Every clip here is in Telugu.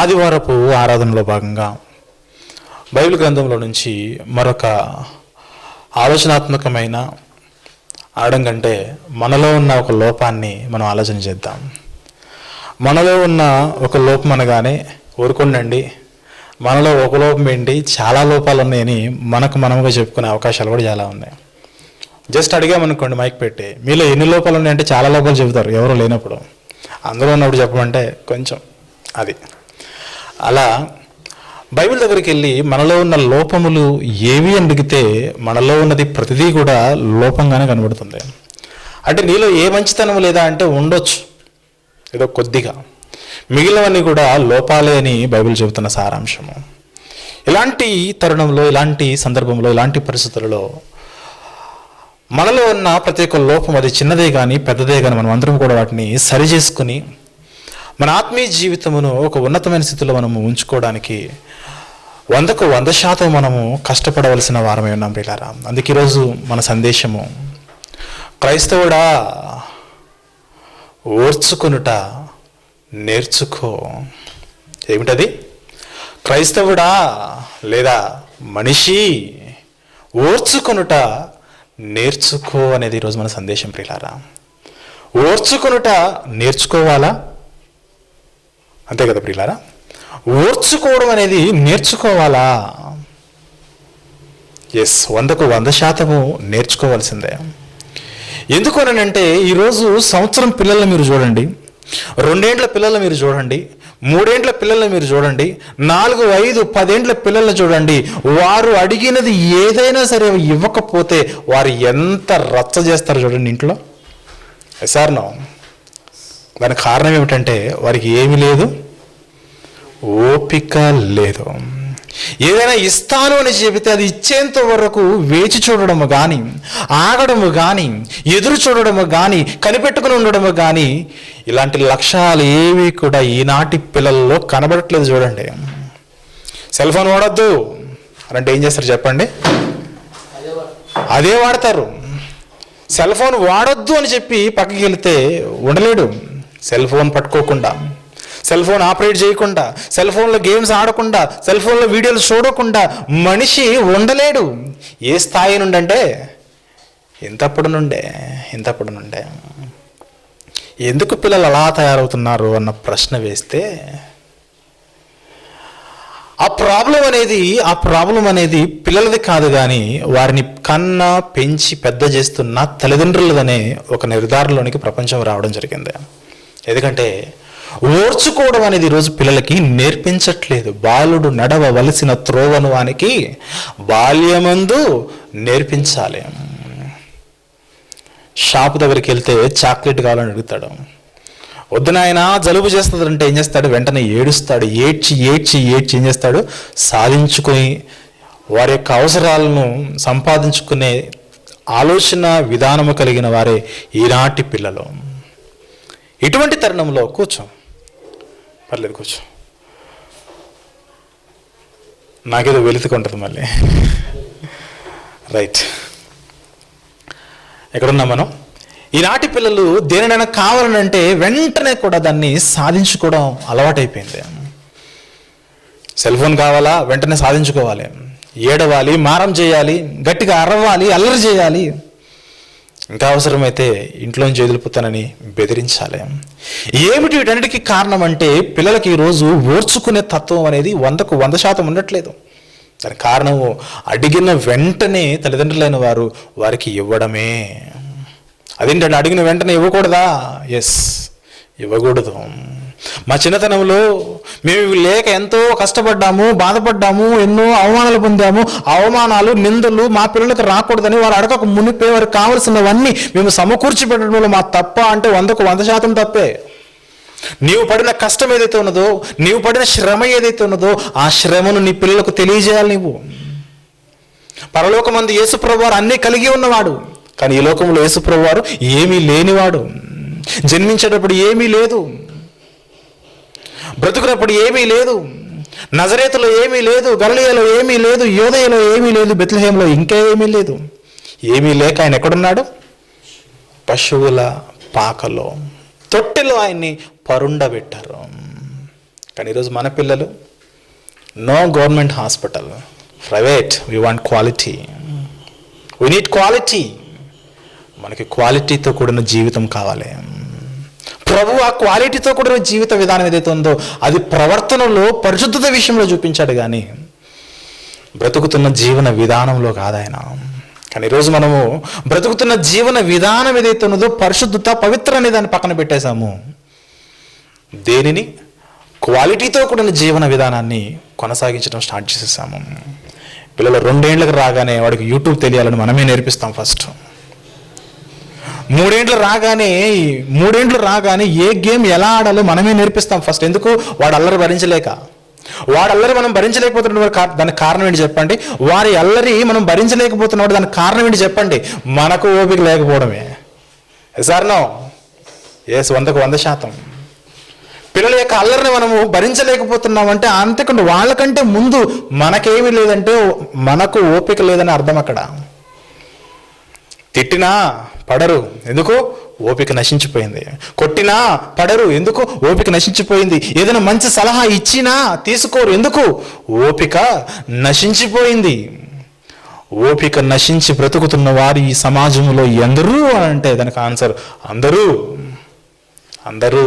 ఆదివారపు ఆరాధనలో భాగంగా బైబిల్ గ్రంథంలో నుంచి మరొక ఆలోచనాత్మకమైన ఆడంకంటే మనలో ఉన్న ఒక లోపాన్ని మనం ఆలోచన చేద్దాం. మనలో ఉన్న ఒక లోపం అనగానే ఊరుకోండి, మనలో ఒక లోపం ఏంటి, చాలా లోపాలు ఉన్నాయని మనముగా చెప్పుకునే అవకాశాలు కూడా చాలా ఉన్నాయి. జస్ట్ అడిగామనుకోండి మైక్ పెట్టి, మీలో ఎన్ని లోపాలు ఉన్నాయంటే చాలా లోపాలు చెబుతారు ఎవరు లేనప్పుడు. అందరూ ఉన్నప్పుడు చెప్పమంటే కొంచెం అది అలా. బైబిల్ దగ్గరికి వెళ్ళి మనలో ఉన్న లోపములు ఏవి అని అడిగితే మనలో ఉన్నది ప్రతిదీ కూడా లోపంగానే కనబడుతుంది. అంటే నీలో ఏ మంచితనం లేదా అంటే ఉండొచ్చు ఏదో కొద్దిగా, మిగిలినవన్నీ కూడా లోపాలే అని బైబిల్ చెబుతున్న సారాంశము. ఇలాంటి తరుణంలో, ఇలాంటి సందర్భంలో, ఇలాంటి పరిస్థితులలో మనలో ఉన్న ప్రతి ఒక్క లోపం, అది చిన్నదే కానీ పెద్దదే కానీ, మనం అందరం కూడా వాటిని సరి చేసుకుని మన ఆత్మీయ జీవితమును ఒక ఉన్నతమైన స్థితిలో మనము ఉంచుకోవడానికి 100కు 100% మనము కష్టపడవలసిన వారమై ఉన్నాం ప్రియులారా. అందుకే ఈరోజు మన సందేశము, క్రైస్తవుడా ఓర్చుకొనుట నేర్చుకో. ఏమిటది? క్రైస్తవుడా లేదా మనిషి ఓర్చుకొనుట నేర్చుకో అనేది ఈరోజు మన సందేశం ప్రియులారా. ఓర్చుకొనుట నేర్చుకోవాలా? అంతే కదా ప్రియులారా? ఓర్చుకోవడం అనేది నేర్చుకోవాలా? ఎస్, 100కు 100% నేర్చుకోవాల్సిందే. ఎందుకు అనంటే ఈరోజు సంవత్సరం పిల్లల్ని మీరు చూడండి, 2 ఏండ్ల పిల్లలు మీరు చూడండి, 3 ఏండ్ల పిల్లల్ని మీరు చూడండి, 4, 5, 10 ఏండ్ల పిల్లల్ని చూడండి. వారు అడిగినది ఏదైనా సరే ఇవ్వకపోతే వారు ఎంత రచ్చ చేస్తారు చూడండి ఇంట్లో. సార్ నో, దానికి కారణం ఏమిటంటే వారికి ఏమీ లేదు, ఓపిక లేదు. ఏదైనా ఇస్తాను అని చెబితే అది ఇచ్చేంత వరకు వేచి చూడడము కానీ, ఆగడము కానీ, ఎదురు చూడడము కానీ, కనిపెట్టుకుని ఉండడము కానీ, ఇలాంటి లక్షణాలు ఏవి కూడా ఈనాటి పిల్లల్లో కనబడట్లేదు చూడండి. సెల్ ఫోన్ వాడద్దు అంటే ఏం చేస్తారు చెప్పండి? అదే వాడతారు. సెల్ ఫోన్ వాడొద్దు అని చెప్పి పక్కకి వెళితే ఉండలేడు. సెల్ ఫోన్ పట్టుకోకుండా, సెల్ ఫోన్ ఆపరేట్ చేయకుండా, సెల్ ఫోన్లో గేమ్స్ ఆడకుండా, సెల్ ఫోన్లో వీడియోలు చూడకుండా మనిషి ఉండలేడు. ఏ స్థాయి నుండి అంటే ఇంతప్పుడు నుండే. ఎందుకు పిల్లలు అలా తయారవుతున్నారు అన్న ప్రశ్న వేస్తే, ఆ ప్రాబ్లం అనేది పిల్లలది కాదు కానీ వారిని కన్నా పెంచి పెద్ద చేస్తున్న తల్లిదండ్రులదనే ఒక నిర్ధారణలోనికి ప్రపంచం రావడం జరిగింది. ఎందుకంటే ఓర్చుకోవడం అనేది ఈరోజు పిల్లలకి నేర్పించట్లేదు. బాలుడు నడవవలసిన త్రోవను వానికి బాల్యమందు నేర్పించాలి. షాపు దగ్గరికి వెళ్తే చాక్లెట్ కావాలని అడుగుతాడు. వద్దు నాయనా జలుబు చేస్తుందంటే ఏం చేస్తాడు? వెంటనే ఏడుస్తాడు. ఏడ్చి ఏం చేస్తాడు? సాధించుకొని వారి యొక్క అవసరాలను సంపాదించుకునే ఆలోచన విధానము కలిగిన వారే ఈనాటి పిల్లలు. ఇటువంటి తరుణంలో పర్లేదు కూర్చో, నాకేదో వెలుతుకుంటుంది మళ్ళీ. రైట్, ఎక్కడున్నాం మనం? ఈనాటి పిల్లలు దేనినైనా కావాలనంటే వెంటనే కూడా దాన్ని సాధించుకోవడం అలవాటైపోయింది. సెల్ ఫోన్ కావాలా? వెంటనే సాధించుకోవాలి. ఏడవాలి, మారం చేయాలి, గట్టిగా అరవాలి, అల్లరి చేయాలి, ఇంకా అవసరమైతే ఇంట్లోంచి వదిలిపోతానని బెదిరించాలి. ఏమిటి వీటన్నిటికీ కారణం అంటే పిల్లలకి ఈరోజు ఓర్చుకునే తత్వం అనేది 100కు 100% ఉండట్లేదు. దానికి కారణము అడిగిన వెంటనే తల్లిదండ్రులైన వారు వారికి ఇవ్వడమే. అదేంటంటే అడిగిన వెంటనే ఇవ్వకూడదా? ఎస్, ఇవ్వకూడదు. మా చిన్నతనంలో మేము లేక ఎంతో కష్టపడ్డాము, బాధపడ్డాము, ఎన్నో అవమానాలు పొందాము. అవమానాలు, నిందలు మా పిల్లలకు రాకూడదని వారు అడగక మునిపే వారికి కావలసినవన్నీ మేము సమకూర్చి పెట్టడంలో మా తప్ప అంటే 100కు 100% తప్పే. నీవు పడిన కష్టం ఏదైతే ఉన్నదో, నీవు పడిన శ్రమ ఏదైతే ఉన్నదో ఆ శ్రమను నీ పిల్లలకు తెలియజేయాలి. నీవు పరలోకమందు యేసుప్రభువు వారు అన్నీ కలిగి ఉన్నవాడు, కానీ ఈ లోకంలో యేసుప్రభువు వారు ఏమీ లేనివాడు. జన్మించేటప్పుడు ఏమీ లేదు, బ్రతుకున్నప్పుడు ఏమీ లేదు, నజరేతులో ఏమీ లేదు, గలిలయలో ఏమీ లేదు, యోదయలో ఏమీ లేదు, బెత్లెహేంలో ఇంకా ఏమీ లేదు. ఏమీ లేక ఆయన ఎక్కడున్నాడు? పశువుల పాకలో, తొట్టెలో ఆయన్ని పరుండబెట్టారు. కానీ ఈరోజు మన పిల్లలు no government hospital, private, we want quality, we need quality. మనకి క్వాలిటీతో కూడిన జీవితం కావాలి. ప్రభు ఆ క్వాలిటీతో కూడిన జీవిత విధానం ఏదైతే ఉందో అది ప్రవర్తనలో, పరిశుద్ధత విషయంలో చూపించాడు, కానీ బ్రతుకుతున్న జీవన విధానంలో కాదు ఆయన. కానీ ఈరోజు మనము బ్రతుకుతున్న జీవన విధానం ఏదైతే ఉన్నదో పరిశుద్ధత, పవిత్ర అనే దాన్ని పక్కన పెట్టేశాము. దేనిని? క్వాలిటీతో కూడిన జీవన విధానాన్ని కొనసాగించడం స్టార్ట్ చేసేసాము. పిల్లలు 2 ఏళ్ళకి రాగానే వాడికి యూట్యూబ్ తెలియాలని మనమే నేర్పిస్తాం ఫస్ట్. 3 ఏళ్ళు రాగానే ఏ గేమ్ ఎలా ఆడాలో మనమే నేర్పిస్తాం ఫస్ట్. ఎందుకు? వాడు అల్లరి భరించలేక. వాడు అల్లరి మనం భరించలేకపోతున్నాడు, దానికి కారణం ఏంటి చెప్పండి? వారి అల్లరి మనం భరించలేకపోతున్నాడు, దానికి కారణం ఏంటి చెప్పండి? మనకు ఓపిక లేకపోవడమే. సార్నో ఎస్, 100కు 100%. పిల్లల యొక్క అల్లరిని మనము భరించలేకపోతున్నామంటే అంతేకాదు, వాళ్ళకంటే ముందు మనకేమీ లేదంటే మనకు ఓపిక లేదని అర్థం. అక్కడ తిట్టినా పడరు, ఎందుకు? ఓపిక నశించిపోయింది. కొట్టినా పడరు, ఎందుకు? ఓపిక నశించిపోయింది. ఏదైనా మంచి సలహా ఇచ్చినా తీసుకోరు, ఎందుకు? ఓపిక నశించిపోయింది. ఓపిక నశించి బ్రతుకుతున్న వారు ఈ సమాజంలో ఎందరూ అని అంటే దానికి ఆన్సర్ అందరూ. అందరూ.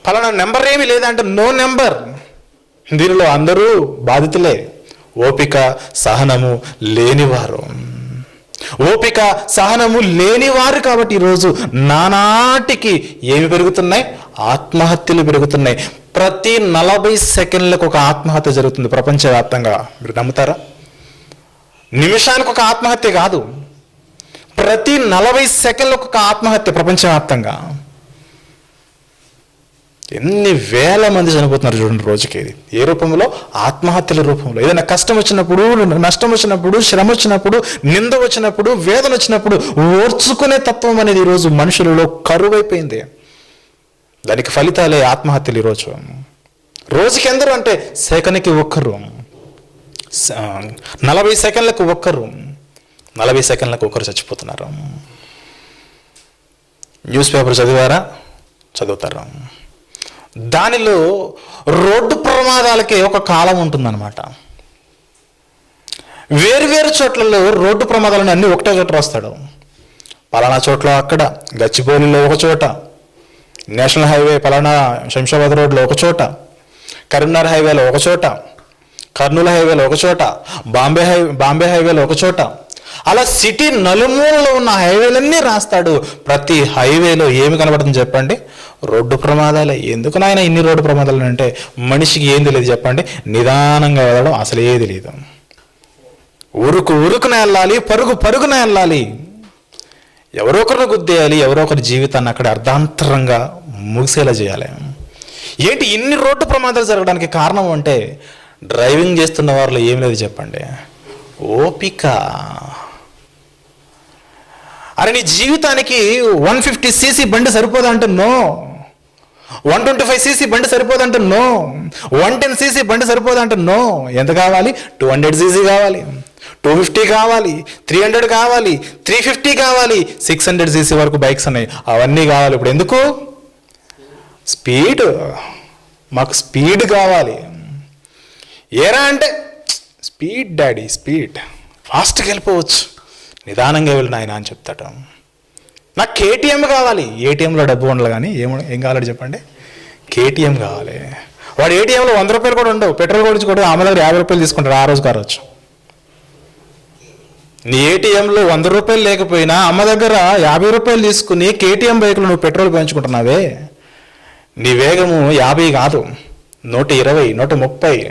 ఫలానా నెంబర్ ఏమీ లేదంటే నో నెంబర్. దీనిలో అందరూ బాధితులే. ఓపిక సహనము లేనివారు. ఓపిక సహనము లేనివారు కాబట్టి ఈరోజు నానాటికి ఏమి పెరుగుతున్నాయి? ఆత్మహత్యలు పెరుగుతున్నాయి. ప్రతి 40 సెకండ్లకు ఒక ఆత్మహత్య జరుగుతుంది ప్రపంచవ్యాప్తంగా. మీరు నమ్ముతారా? నిమిషానికి ఒక ఆత్మహత్య కాదు, ప్రతి 40 సెకండ్లకు ఒక ఆత్మహత్య ప్రపంచవ్యాప్తంగా. ఎన్ని వేల మంది చనిపోతున్నారు చూడండి రోజుకి. ఏ రూపంలో? ఆత్మహత్యల రూపంలో. ఏదైనా కష్టం వచ్చినప్పుడు, నష్టం వచ్చినప్పుడు, శ్రమ వచ్చినప్పుడు, నింద వచ్చినప్పుడు, వేదన వచ్చినప్పుడు ఓర్చుకునే తత్వం అనేది ఈరోజు మనుషులలో కరువైపోయింది. దానికి ఫలితాలే ఆత్మహత్యలు ఈరోజు. రోజుకి ఎందరూ అంటే సెకండ్కి ఒక్కరు, 40 సెకండ్లకు ఒక్కరు, 40 సెకండ్లకు ఒకరు చచ్చిపోతున్నారు. న్యూస్ పేపర్ చదివారా? చదువుతారు. దానిలో రోడ్డు ప్రమాదాలకే ఒక కాలం ఉంటుందన్నమాట. వేరు చోట్లలో రోడ్డు ప్రమాదాలను అన్నీ ఒకటే చోట రాస్తాడు. పలానా చోట్ల అక్కడ, గచ్చిబౌలిలో ఒక చోట, నేషనల్ హైవే పలానా శంషాబాద్ రోడ్లో ఒక చోట, కరీంనగర్ హైవేలో ఒక చోట, కర్నూలు హైవేలో ఒక చోట, బాంబే హైవేలో ఒక చోట. అలా సిటీ నలుమూలలో ఉన్న హైవేలన్నీ రాస్తాడు. ప్రతి హైవేలో ఏమి కనబడుతుంది చెప్పండి? రోడ్డు ప్రమాదాలే. ఎందుకు నాయన ఇన్ని రోడ్డు ప్రమాదాలు అంటే మనిషికి ఏం తెలియదు చెప్పండి? నిదానంగా వెళ్ళడం అసలే తెలియదు. ఉరుకున వెళ్ళాలి, పరుగున వెళ్ళాలి. ఎవరో ఒకరిని గుద్దేయాలి, ఎవరో ఒకరి జీవితాన్ని అక్కడ అర్ధాంతరంగా ముగిసేలా చేయాలి. ఏంటి ఇన్ని రోడ్డు ప్రమాదాలు జరగడానికి కారణం అంటే డ్రైవింగ్ చేస్తున్న వారిలో ఏం లేదు చెప్పండి? ఓపిక. అరే నీ జీవితానికి 150cc బండి సరిపోదంటే నో, 125cc బండి సరిపోదంటే నో, 110cc బండి సరిపోదంటే నో. ఎంత కావాలి? 200cc కావాలి, 250 కావాలి, 300 కావాలి, 350 కావాలి, 600cc వరకు బైక్స్ ఉన్నాయి. అవన్నీ కావాలి. ఇప్పుడు ఎందుకు? స్పీడ్. మాకు స్పీడ్ కావాలి. ఏరా అంటే స్పీడ్ డాడీ, స్పీడ్, ఫాస్ట్గా వెళ్ళిపోవచ్చు, నిదానంగా వెళ్ళిన ఆయన అని చెప్తాడు. నాకు కేటీఎం కావాలి. ఏటీఎంలో డబ్బు ఉండాలి, కానీ ఏం కావాలి చెప్పండి? కేటీఎం కావాలి. వాడు ఏటీఎంలో 100 రూపాయలు కూడా ఉండవు, పెట్రోల్ కొడుచుకోవడం ఆమె దగ్గర 50 రూపాయలు తీసుకుంటారు, ఆ రోజు కారవచ్చు. నీ ఏటీఎంలో 100 రూపాయలు లేకపోయినా అమ్మ దగ్గర 50 రూపాయలు తీసుకుని కేటీఎం బైక్లో నువ్వు పెట్రోల్ పెంచుకుంటున్నావే. నీ వేగము 50 కాదు, 120, 130.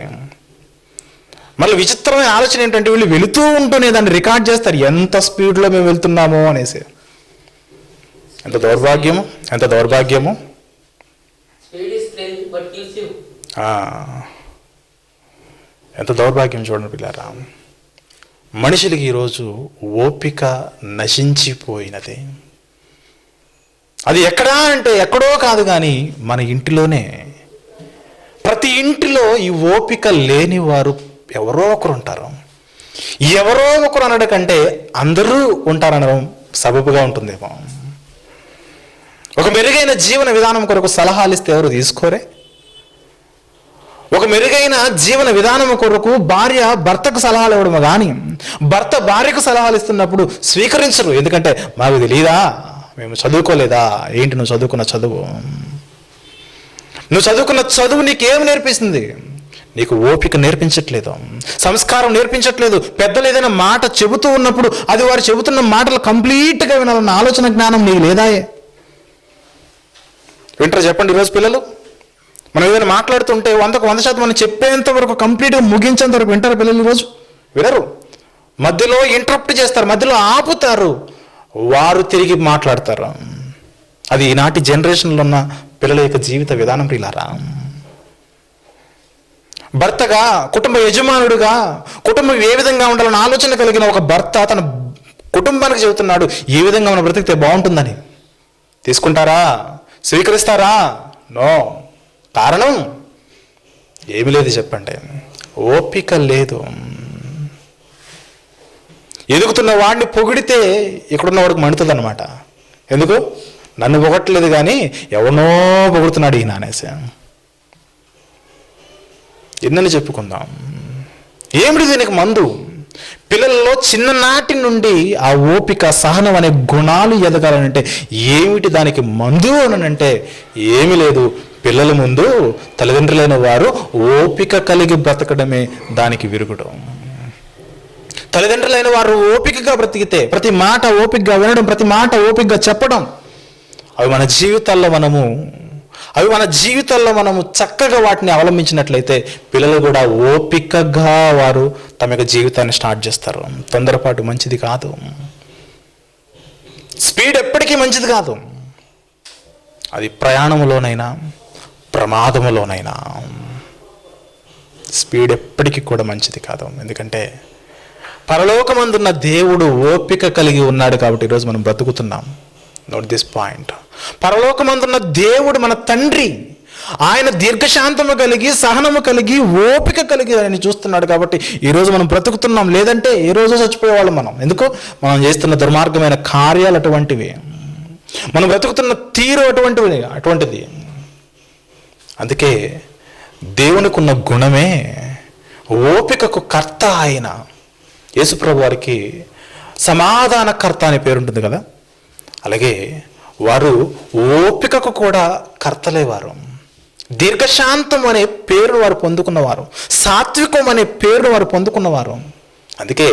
మళ్ళీ విచిత్రమైన ఆలోచన ఏంటంటే వీళ్ళు వెళుతూ ఉంటూనే దాన్ని రికార్డ్ చేస్తారు, ఎంత స్పీడ్లో మేము వెళ్తున్నామో అనేసి. ఎంత దౌర్భాగ్యము, ఎంత దౌర్భాగ్యము. ఎంత దౌర్భాగ్యం చూడండి పిల్లారా. మనుషులకి ఈరోజు ఓపిక నశించిపోయినది. అది ఎక్కడా అంటే ఎక్కడో కాదు, కానీ మన ఇంటిలోనే. ప్రతి ఇంటిలో ఈ ఓపిక లేని వారు ఎవరో ఒకరు ఉంటారు. ఎవరో ఒకరు అనడం కంటే అందరూ ఉంటారనడం సబబుగా ఉంటుందేమో. ఒక మెరుగైన జీవన విధానం కొరకు సలహాలు ఇస్తే ఎవరు తీసుకోరే? ఒక మెరుగైన జీవన విధానం కొరకు భార్య భర్తకు సలహాలు ఇవ్వడం కానీ, భర్త భార్యకు సలహాలు ఇస్తున్నప్పుడు స్వీకరించరు. ఎందుకంటే మాకు తెలియదా, మేము చదువుకోలేదా, ఏంటి నువ్వు చదువుకున్న చదువు, నువ్వు చదువుకున్న చదువు నీకేం నేర్పిస్తుంది, నీకు ఓపిక నేర్పించట్లేదు, సంస్కారం నేర్పించట్లేదు. పెద్దలు ఏదైనా మాట చెబుతూ ఉన్నప్పుడు అది వారు చెబుతున్న మాటలు కంప్లీట్గా వినాలన్న ఆలోచన జ్ఞానం నీకు లేదాయే. వింటారా చెప్పండి? ఈరోజు పిల్లలు మనం ఏదైనా మాట్లాడుతుంటే 100% మనం చెప్పేంత వరకు కంప్లీట్గా ముగించేంత వరకు వింటారు పిల్లలు? ఈరోజు వినరు, మధ్యలో ఇంటరప్ట్ చేస్తారు, మధ్యలో ఆపుతారు, వారు తిరిగి మాట్లాడతారు. అది ఈనాటి జనరేషన్లో ఉన్న పిల్లల యొక్క జీవిత విధానం ప్రియులారా. భర్తగా, కుటుంబ యజమానుడుగా, కుటుంబం ఏ విధంగా ఉండాలని ఆలోచన కలిగిన ఒక భర్త తన కుటుంబానికి చెబుతున్నాడు ఏ విధంగా మనం బ్రతికితే బాగుంటుందని. తీసుకుంటారా? స్వీకరిస్తారా? నో. కారణం ఏమి లేదు చెప్పండి, ఓపిక లేదు. ఎదుగుతున్న వాడిని పొగిడితే ఇక్కడున్న వాడికి మండుతుంది అనమాట. ఎందుకు? నన్ను పొగట్లేదు కానీ ఎవరినో పొగుడుతున్నాడు ఈయన అనేసి. ఎన్నని చెప్పుకుందాం. ఏమిటి దీనికి మందు? పిల్లల్లో చిన్ననాటి నుండి ఆ ఓపిక, సహనం అనే గుణాలు ఎదగాలనంటే ఏమిటి దానికి మందు అనంటే ఏమి లేదు. పిల్లల ముందు తల్లిదండ్రులైన వారు ఓపిక కలిగి బ్రతకడమే దానికి విరుగుడు. తల్లిదండ్రులైన వారు ఓపికగా బ్రతికితే, ప్రతి మాట ఓపికగా వినడం, ప్రతి మాట ఓపికగా చెప్పడం, అవి మన జీవితాల్లో మనము చక్కగా వాటిని అవలంబించినట్లయితే పిల్లలు కూడా ఓపికగా వారు తమ యొక్క జీవితాన్ని స్టార్ట్ చేస్తారు. తొందరపాటు మంచిది కాదు, స్పీడ్ ఎప్పటికీ మంచిది కాదు. అది ప్రయాణంలోనైనా ప్రమాదములోనైనా స్పీడ్ ఎప్పటికీ కూడా మంచిది కాదు. ఎందుకంటే పరలోకమందున్న దేవుడు ఓపిక కలిగి ఉన్నాడు కాబట్టి ఈరోజు మనం బ్రతుకుతున్నాం. Note this point. పరలోకమందున్న దేవుడు మన తండ్రి, ఆయన దీర్ఘశాంతము కలిగి, సహనము కలిగి, ఓపిక కలిగి ఆయన చూస్తున్నాడు కాబట్టి ఈరోజు మనం బ్రతుకుతున్నాం. లేదంటే ఏ రోజు చచ్చిపోయేవాళ్ళం మనం. ఎందుకు? మనం చేస్తున్న దుర్మార్గమైన కార్యాలు అటువంటివి, మనం బ్రతుకుతున్న తీరు అటువంటిది. అందుకే దేవునికి ఉన్న గుణమే ఓపికకు కర్త. ఆయన యేసుప్రభు వారికి సమాధానకర్త అనే పేరుంటుంది కదా, అలాగే వారు ఓపికకు కూడా కర్తలేవారు. దీర్ఘశాంతం అనే పేరును వారు పొందుకున్నవారు, సాత్వికం అనే పేరును వారు పొందుకున్నవారు. అందుకే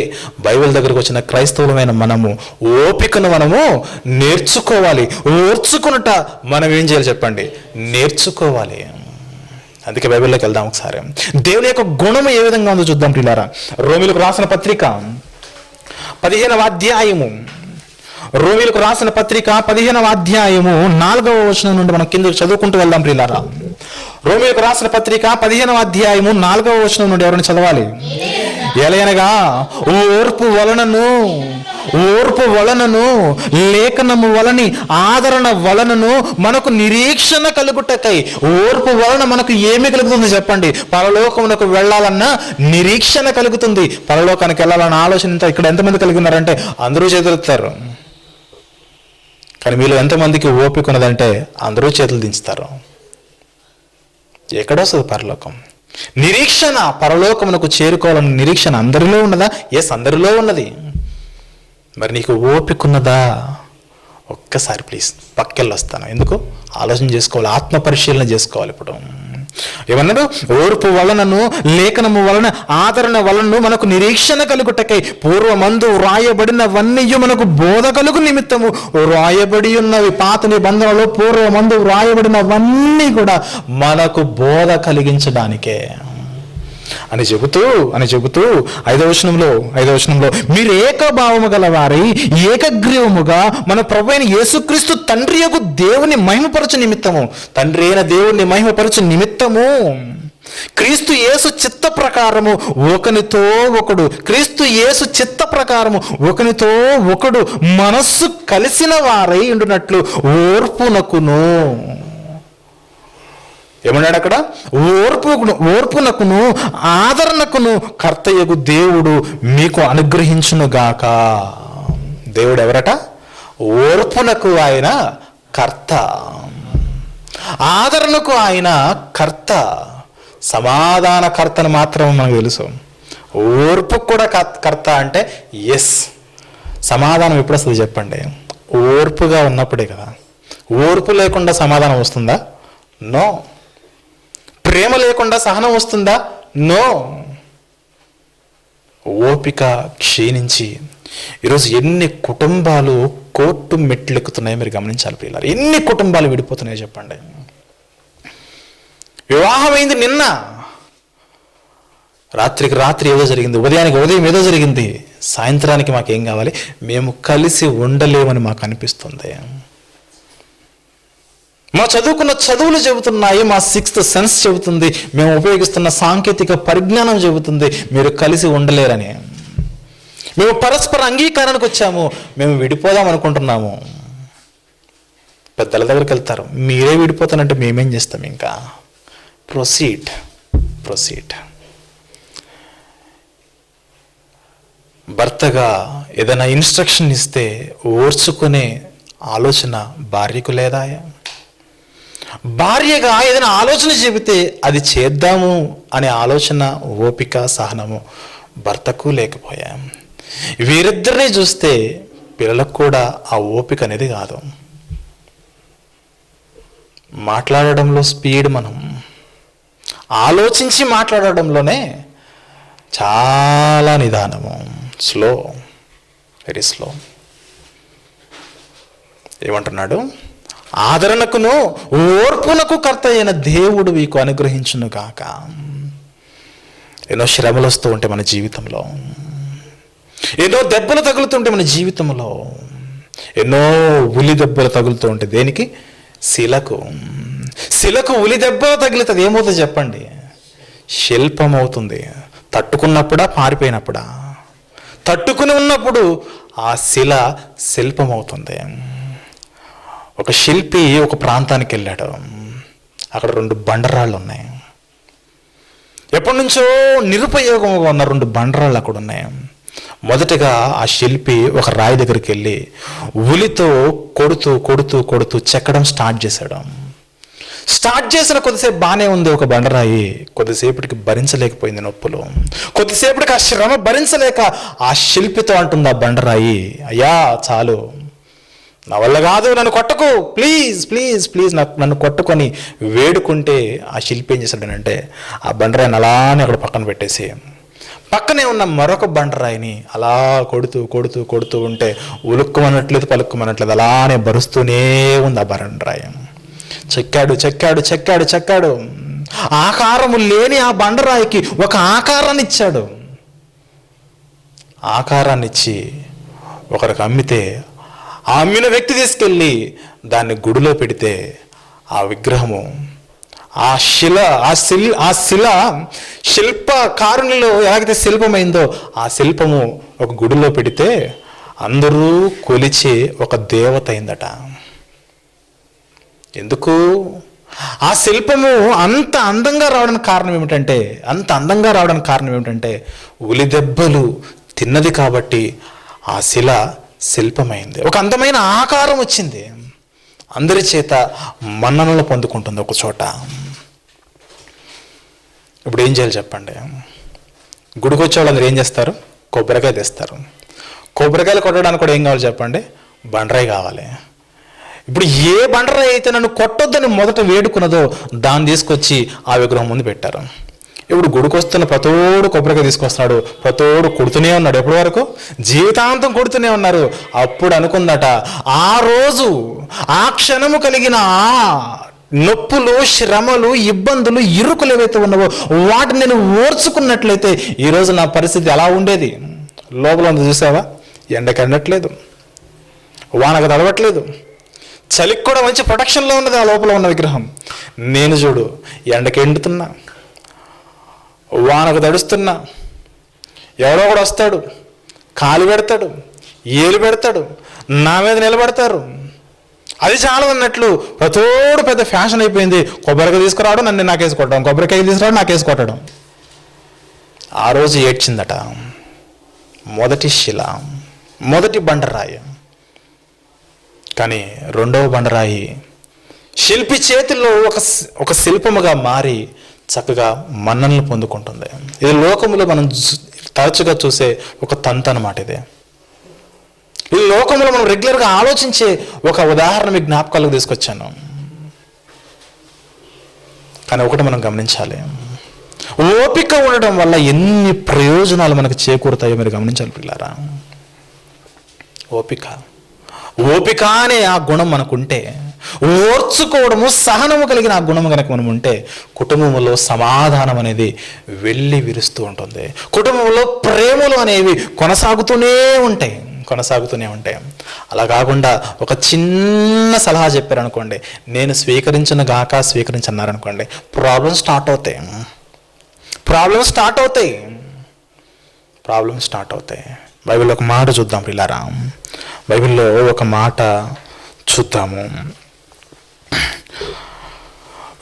బైబిల్ దగ్గరకు వచ్చిన క్రైస్తవులమైన మనము ఓపికను మనము నేర్చుకోవాలి. ఓర్చుకున్నట మనం ఏం చేయాలి చెప్పండి? నేర్చుకోవాలి. అందుకే బైబిల్లోకి వెళ్దాం ఒకసారి. దేవుని యొక్క గుణము ఏ విధంగా ఉందో చూద్దాం ప్రియులారా. రోమీయులకు రాసిన పత్రిక 15వ అధ్యాయము, రోమీయులకు రాసిన పత్రిక 15వ అధ్యాయము 4వ వచనం నుండి మనం కిందకు చదువుకుంటూ వెళ్దాం ప్రియులారా. రోమీయులకు రాసిన పత్రిక 15వ అధ్యాయము 4వ వచనం నుండి ఎవరైనా చదవాలి. ఎలయనగా ఓర్పు వలనను లేఖనము వలని ఆదరణ వలనను మనకు నిరీక్షణ కలుగుటకై. ఓర్పు వలన మనకు ఏమి కలుగుతుంది చెప్పండి? పరలోకమునకు వెళ్ళాలన్నా నిరీక్షణ కలుగుతుంది. పరలోకానికి వెళ్ళాలన్న ఆలోచన ఇక్కడ ఎంతమంది కలిగి ఉన్నారంటే అందరూ చేతులెత్తారు. కానీ మీలో ఎంతమందికి ఓపిక ఉన్నదంటే అందరూ చేతులు దించుతారు. ఎక్కడొస్తుంది పరలోకం? నిరీక్షణ, పరలోకమునకు చేరుకోవాలన్న నిరీక్షణ అందరిలో ఉన్నదా? ఎస్, అందరిలో ఉన్నది. మరి నీకు ఓపిక ఉన్నదా? ఒక్కసారి ప్లీజ్ పక్కెళ్ళి వస్తాను. ఎందుకు? ఆలోచన చేసుకోవాలి, ఆత్మ పరిశీలన చేసుకోవాలి. ఇప్పుడు ఏమన్నాడు? ఓర్పు వలనను లేఖనము వలన ఆదరణ వలన మనకు నిరీక్షణ కలుగుటకై పూర్వమందు వ్రాయబడినవన్నీ మనకు బోధ కలుగు నిమిత్తము వ్రాయబడి ఉన్నవి. పాత నిబంధనలో పూర్వమందు వ్రాయబడినవన్నీ కూడా మనకు బోధ కలిగించడానికే అని చెబుతూ 5వ వచనంలో మీరు ఏకభావము గలవారై ఏకగ్రీవముగా మన ప్రభువైన యేసుక్రీస్తు తండ్రి యొక్క దేవుని మహిమపరచు నిమిత్తము, తండ్రి అయిన దేవుని మహిమపరచు నిమిత్తము క్రీస్తు యేసు చిత్త ప్రకారము ఒకనితో ఒకడు మనస్సు కలిసిన వారై ఉండునట్లు ఓర్పునకును. ఏమన్నాడు అక్కడ? ఓర్పునకును ఆదరణకును కర్తయ్యకు దేవుడు మీకు అనుగ్రహించునుగాక. దేవుడు ఎవరట? ఓర్పునకు ఆయన కర్త, ఆదరణకు ఆయన కర్త, సమాధానకర్తను మాత్రం మనకు తెలుసు. ఓర్పు కూడా కర్త అంటే ఎస్. సమాధానం ఎప్పుడు వస్తుంది చెప్పండి? ఓర్పుగా ఉన్నప్పుడే కదా. ఓర్పు లేకుండా సమాధానం వస్తుందా? నో. ప్రేమ లేకుండా సహనం వస్తుందా? నో. ఓపిక క్షీణించి ఈరోజు ఎన్ని కుటుంబాలు కోర్టు మెట్లెక్కుతున్నాయో మీరు గమనించాలి పిల్లలు. ఎన్ని కుటుంబాలు విడిపోతున్నాయో చెప్పండి. వివాహం అయింది నిన్న, రాత్రికి రాత్రి ఏదో జరిగింది, ఉదయానికి ఉదయం ఏదో జరిగింది, సాయంత్రానికి మాకేం కావాలి? మేము కలిసి ఉండలేమని మాకు అనిపిస్తుంది. మా చదువుకున్న చదువులు చెబుతున్నాయి, మా సిక్స్త్ సెన్స్ చెబుతుంది, మేము ఉపయోగిస్తున్న సాంకేతిక పరిజ్ఞానం చెబుతుంది మీరు కలిసి ఉండలేరని. మేము పరస్పర అంగీకారానికి వచ్చాము, మేము విడిపోదాం అనుకుంటున్నాము. పెద్దల దగ్గరికి వెళ్తారు, మీరే విడిపోతానంటే మేమేం చేస్తాం? ఇంకా ప్రొసీడ్. భర్తగా ఏదైనా ఇన్స్ట్రక్షన్ ఇస్తే ఓర్చుకునే ఆలోచన భార్యకు లేదా? భార్యగా ఏదైనా ఆలోచన చెబితే అది చేద్దాము అనే ఆలోచన, ఓపిక, సహనము భర్తకు లేకపోయా. వీరిద్దరిని చూస్తే పిల్లలకు కూడా ఆ ఓపిక అనేది కాదు. మాట్లాడడంలో స్పీడ్, మనం ఆలోచించి మాట్లాడడంలోనే చాలా నిదానము, స్లో, వెరీ స్లో. ఏమంటున్నాడు? ఆదరణకును ఓర్పునకు కర్త అయిన దేవుడు మీకు అనుగ్రహించును గాక. ఎన్నో శ్రమలు వస్తూ ఉంటే మన జీవితంలో, ఎన్నో దెబ్బలు తగులుతుంటే మన జీవితంలో, ఎన్నో ఉలి దెబ్బలు తగులుతూ ఉంటే దేనికి? శిలకు ఉలి దెబ్బ తగిలితుంది, ఏమవుతుంది చెప్పండి? శిల్పం అవుతుంది. తట్టుకున్నప్పుడా పారిపోయినప్పుడా? తట్టుకుని ఉన్నప్పుడు ఆ శిల శిల్పం అవుతుంది. ఒక శిల్పి ఒక ప్రాంతానికి వెళ్ళాడు, అక్కడ 2 బండరాళ్ళు ఉన్నాయి. ఎప్పటి నుంచో నిరుపయోగంగా ఉన్న 2 బండరాళ్ళు అక్కడ ఉన్నాయి. మొదటగా ఆ శిల్పి ఒక రాయి దగ్గరికి వెళ్ళి ఉలితో కొడుతూ కొడుతూ కొడుతూ చెక్కడం స్టార్ట్ చేశాడు. స్టార్ట్ చేసిన కొద్దిసేపు బాగానే ఉంది ఒక బండరాయి, కొద్దిసేపటికి భరించలేకపోయింది నొప్పులు. కొద్దిసేపటికి ఆ శ్రమ భరించలేక ఆ శిల్పితో అంటుంది ఆ బండరాయి, అయ్యా చాలు, నా వల్ల కాదు, నన్ను కొట్టకు, ప్లీజ్ ప్లీజ్ ప్లీజ్, నన్ను కొట్టుకొని వేడుకుంటే ఆ శిల్పి ఏం చేశాడనంటే ఆ బండరాయిని అలానే అక్కడ పక్కన పెట్టేసి పక్కనే ఉన్న మరొక బండరాయిని అలా కొడుతూ కొడుతూ కొడుతూ ఉంటే ఉలుక్కుమనట్లేదు పలుక్కుమనట్లేదు అలానే బరుస్తూనే ఉంది ఆ బండరాయి. చెక్కాడు చెక్కాడు చెక్కాడు చెక్కాడు, ఆకారము లేని ఆ బండరాయికి ఒక ఆకారాన్ని ఇచ్చాడు. ఆకారాన్ని ఇచ్చి ఒకరికి అమ్మితే ఆ అమ్మిన వ్యక్తి తీసుకెళ్ళి దాన్ని గుడిలో పెడితే ఆ విగ్రహము, ఆ శిల శిల్పకారునిలో ఎలాగైతే శిల్పమైందో ఆ శిల్పము ఒక గుడిలో పెడితే అందరూ కొలిచి ఒక దేవత అయిందట. ఎందుకు? ఆ శిల్పము అంత అందంగా రావడానికి కారణం ఏమిటంటే ఉలి దెబ్బలు తిన్నది కాబట్టి ఆ శిల శిల్పమైంది, ఒక అందమైన ఆకారం వచ్చింది, అందరి చేత మన్ననలు పొందుకుంటుంది ఒక చోట. ఇప్పుడు ఏం చేయాలి చెప్పండి? గుడికి వచ్చే వాళ్ళందరూ ఏం చేస్తారు? కొబ్బరికాయ తెస్తారు. కొబ్బరికాయలు కొట్టడానికి కూడా ఏం కావాలి చెప్పండి? బండరాయి కావాలి. ఇప్పుడు ఏ బండరాయి అయితే నన్ను కొట్టొద్దని మొదట వేడుకున్నదో దాన్ని తీసుకొచ్చి ఆ విగ్రహం ముందు పెట్టారు. ఇప్పుడు గుడికి వస్తున్న ప్రతోడు కొబ్బరికాయ తీసుకొస్తున్నాడు, ప్రతోడు కొడుతూనే ఉన్నాడు. ఎప్పటి వరకు? జీవితాంతం కొడుతూనే ఉన్నారు. అప్పుడు అనుకుందట, ఆ రోజు ఆ క్షణము కలిగిన ఆ నొప్పులు, శ్రమలు, ఇబ్బందులు, ఇరుకులు ఏవైతే ఉన్నావో వాటిని నేను ఓర్చుకున్నట్లయితే ఈరోజు నా పరిస్థితి ఎలా ఉండేది? లోపల ఉంది చూసావా, ఎండకి ఎండట్లేదు, వానకు తడవట్లేదు, చలికి కూడా మంచి ప్రొటెక్షన్లో ఉన్నది ఆ లోపల ఉన్న విగ్రహం. నేను చూడు ఎండకి ఎండుతున్నా, వానకు తడుస్తున్నా, ఎవరో కూడా వస్తాడు, కాలు పెడతాడు, ఏలు పెడతాడు, నా మీద నిలబడతారు. అది చాలా అన్నట్లు ప్రతోడు పెద్ద ఫ్యాషన్ అయిపోయింది. కొబ్బరికాయ తీసుకురావడం, నన్ను నాకేసి కొట్టడం, కొబ్బరికాయ తీసుకురావడం, నాకేసి కొట్టడం. ఆ రోజు ఏడ్చిందట మొదటి శిల, మొదటి బండరాయి. కానీ రెండవ బండరాయి శిల్పి చేతిలో ఒక శిల్పముగా మారి చక్కగా మన్ననలు పొందుకుంటుంది. ఇది లోకంలో మనం తరచుగా చూసే ఒక తంతు అన్నమాట. ఈ లోకంలో మనం రెగ్యులర్గా ఆలోచించే ఒక ఉదాహరణ మీ జ్ఞాపకాలకు తీసుకొచ్చాను. కానీ ఒకటి మనం గమనించాలి, ఓపిక ఉండడం వల్ల ఎన్ని ప్రయోజనాలు మనకు చేకూరుతాయో మీరు గమనించాలి పిల్లారా. ఓపిక అనే ఆ గుణం మనకుంటే, ఓర్చుకోవడము సహనము కలిగిన ఆ గుణము కనుక మనం ఉంటే, కుటుంబంలో సమాధానం అనేది వెళ్ళి విరుస్తూ ఉంటుంది. కుటుంబంలో ప్రేమలు అనేవి కొనసాగుతూనే ఉంటాయి. అలా కాకుండా ఒక చిన్న సలహా చెప్పారనుకోండి, నేను స్వీకరించిన గాక స్వీకరించన్నారనుకోండి, ప్రాబ్లమ్స్ స్టార్ట్ అవుతాయి. బైబిల్లో ఒక మాట చూద్దాం పిల్లారా. బైబిల్లో ఒక మాట చూద్దాము.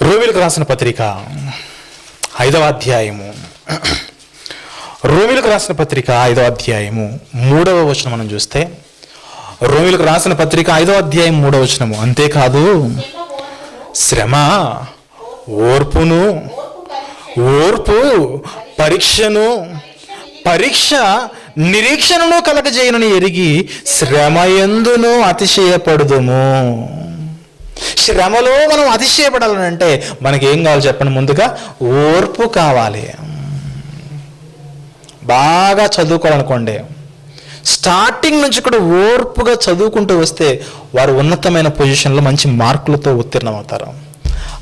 రోమీయులకు రాసిన పత్రిక 5వ అధ్యాయము, రోమీయులకు రాసిన పత్రిక 5వ అధ్యాయము 3వ వచనం మనం చూస్తే, రోమీయులకు రాసిన పత్రిక 5వ అధ్యాయం 3వ వచనము, అంతేకాదు శ్రమ ఓర్పు పరీక్ష నిరీక్షణను కలగజేయనని ఎరిగి శ్రమయందును అతిశయపడుదుము. శ్రమలో మనం అతిశయపడాలనంటే మనకి ఏం కావాలి చెప్పండి? ముందుగా ఓర్పు కావాలి. బాగా చదువుకోవాలనుకోండి, స్టార్టింగ్ నుంచి కూడా ఓర్పుగా చదువుకుంటూ వస్తే వారు ఉన్నతమైన పొజిషన్లో మంచి మార్కులతో ఉత్తీర్ణం అవుతారు.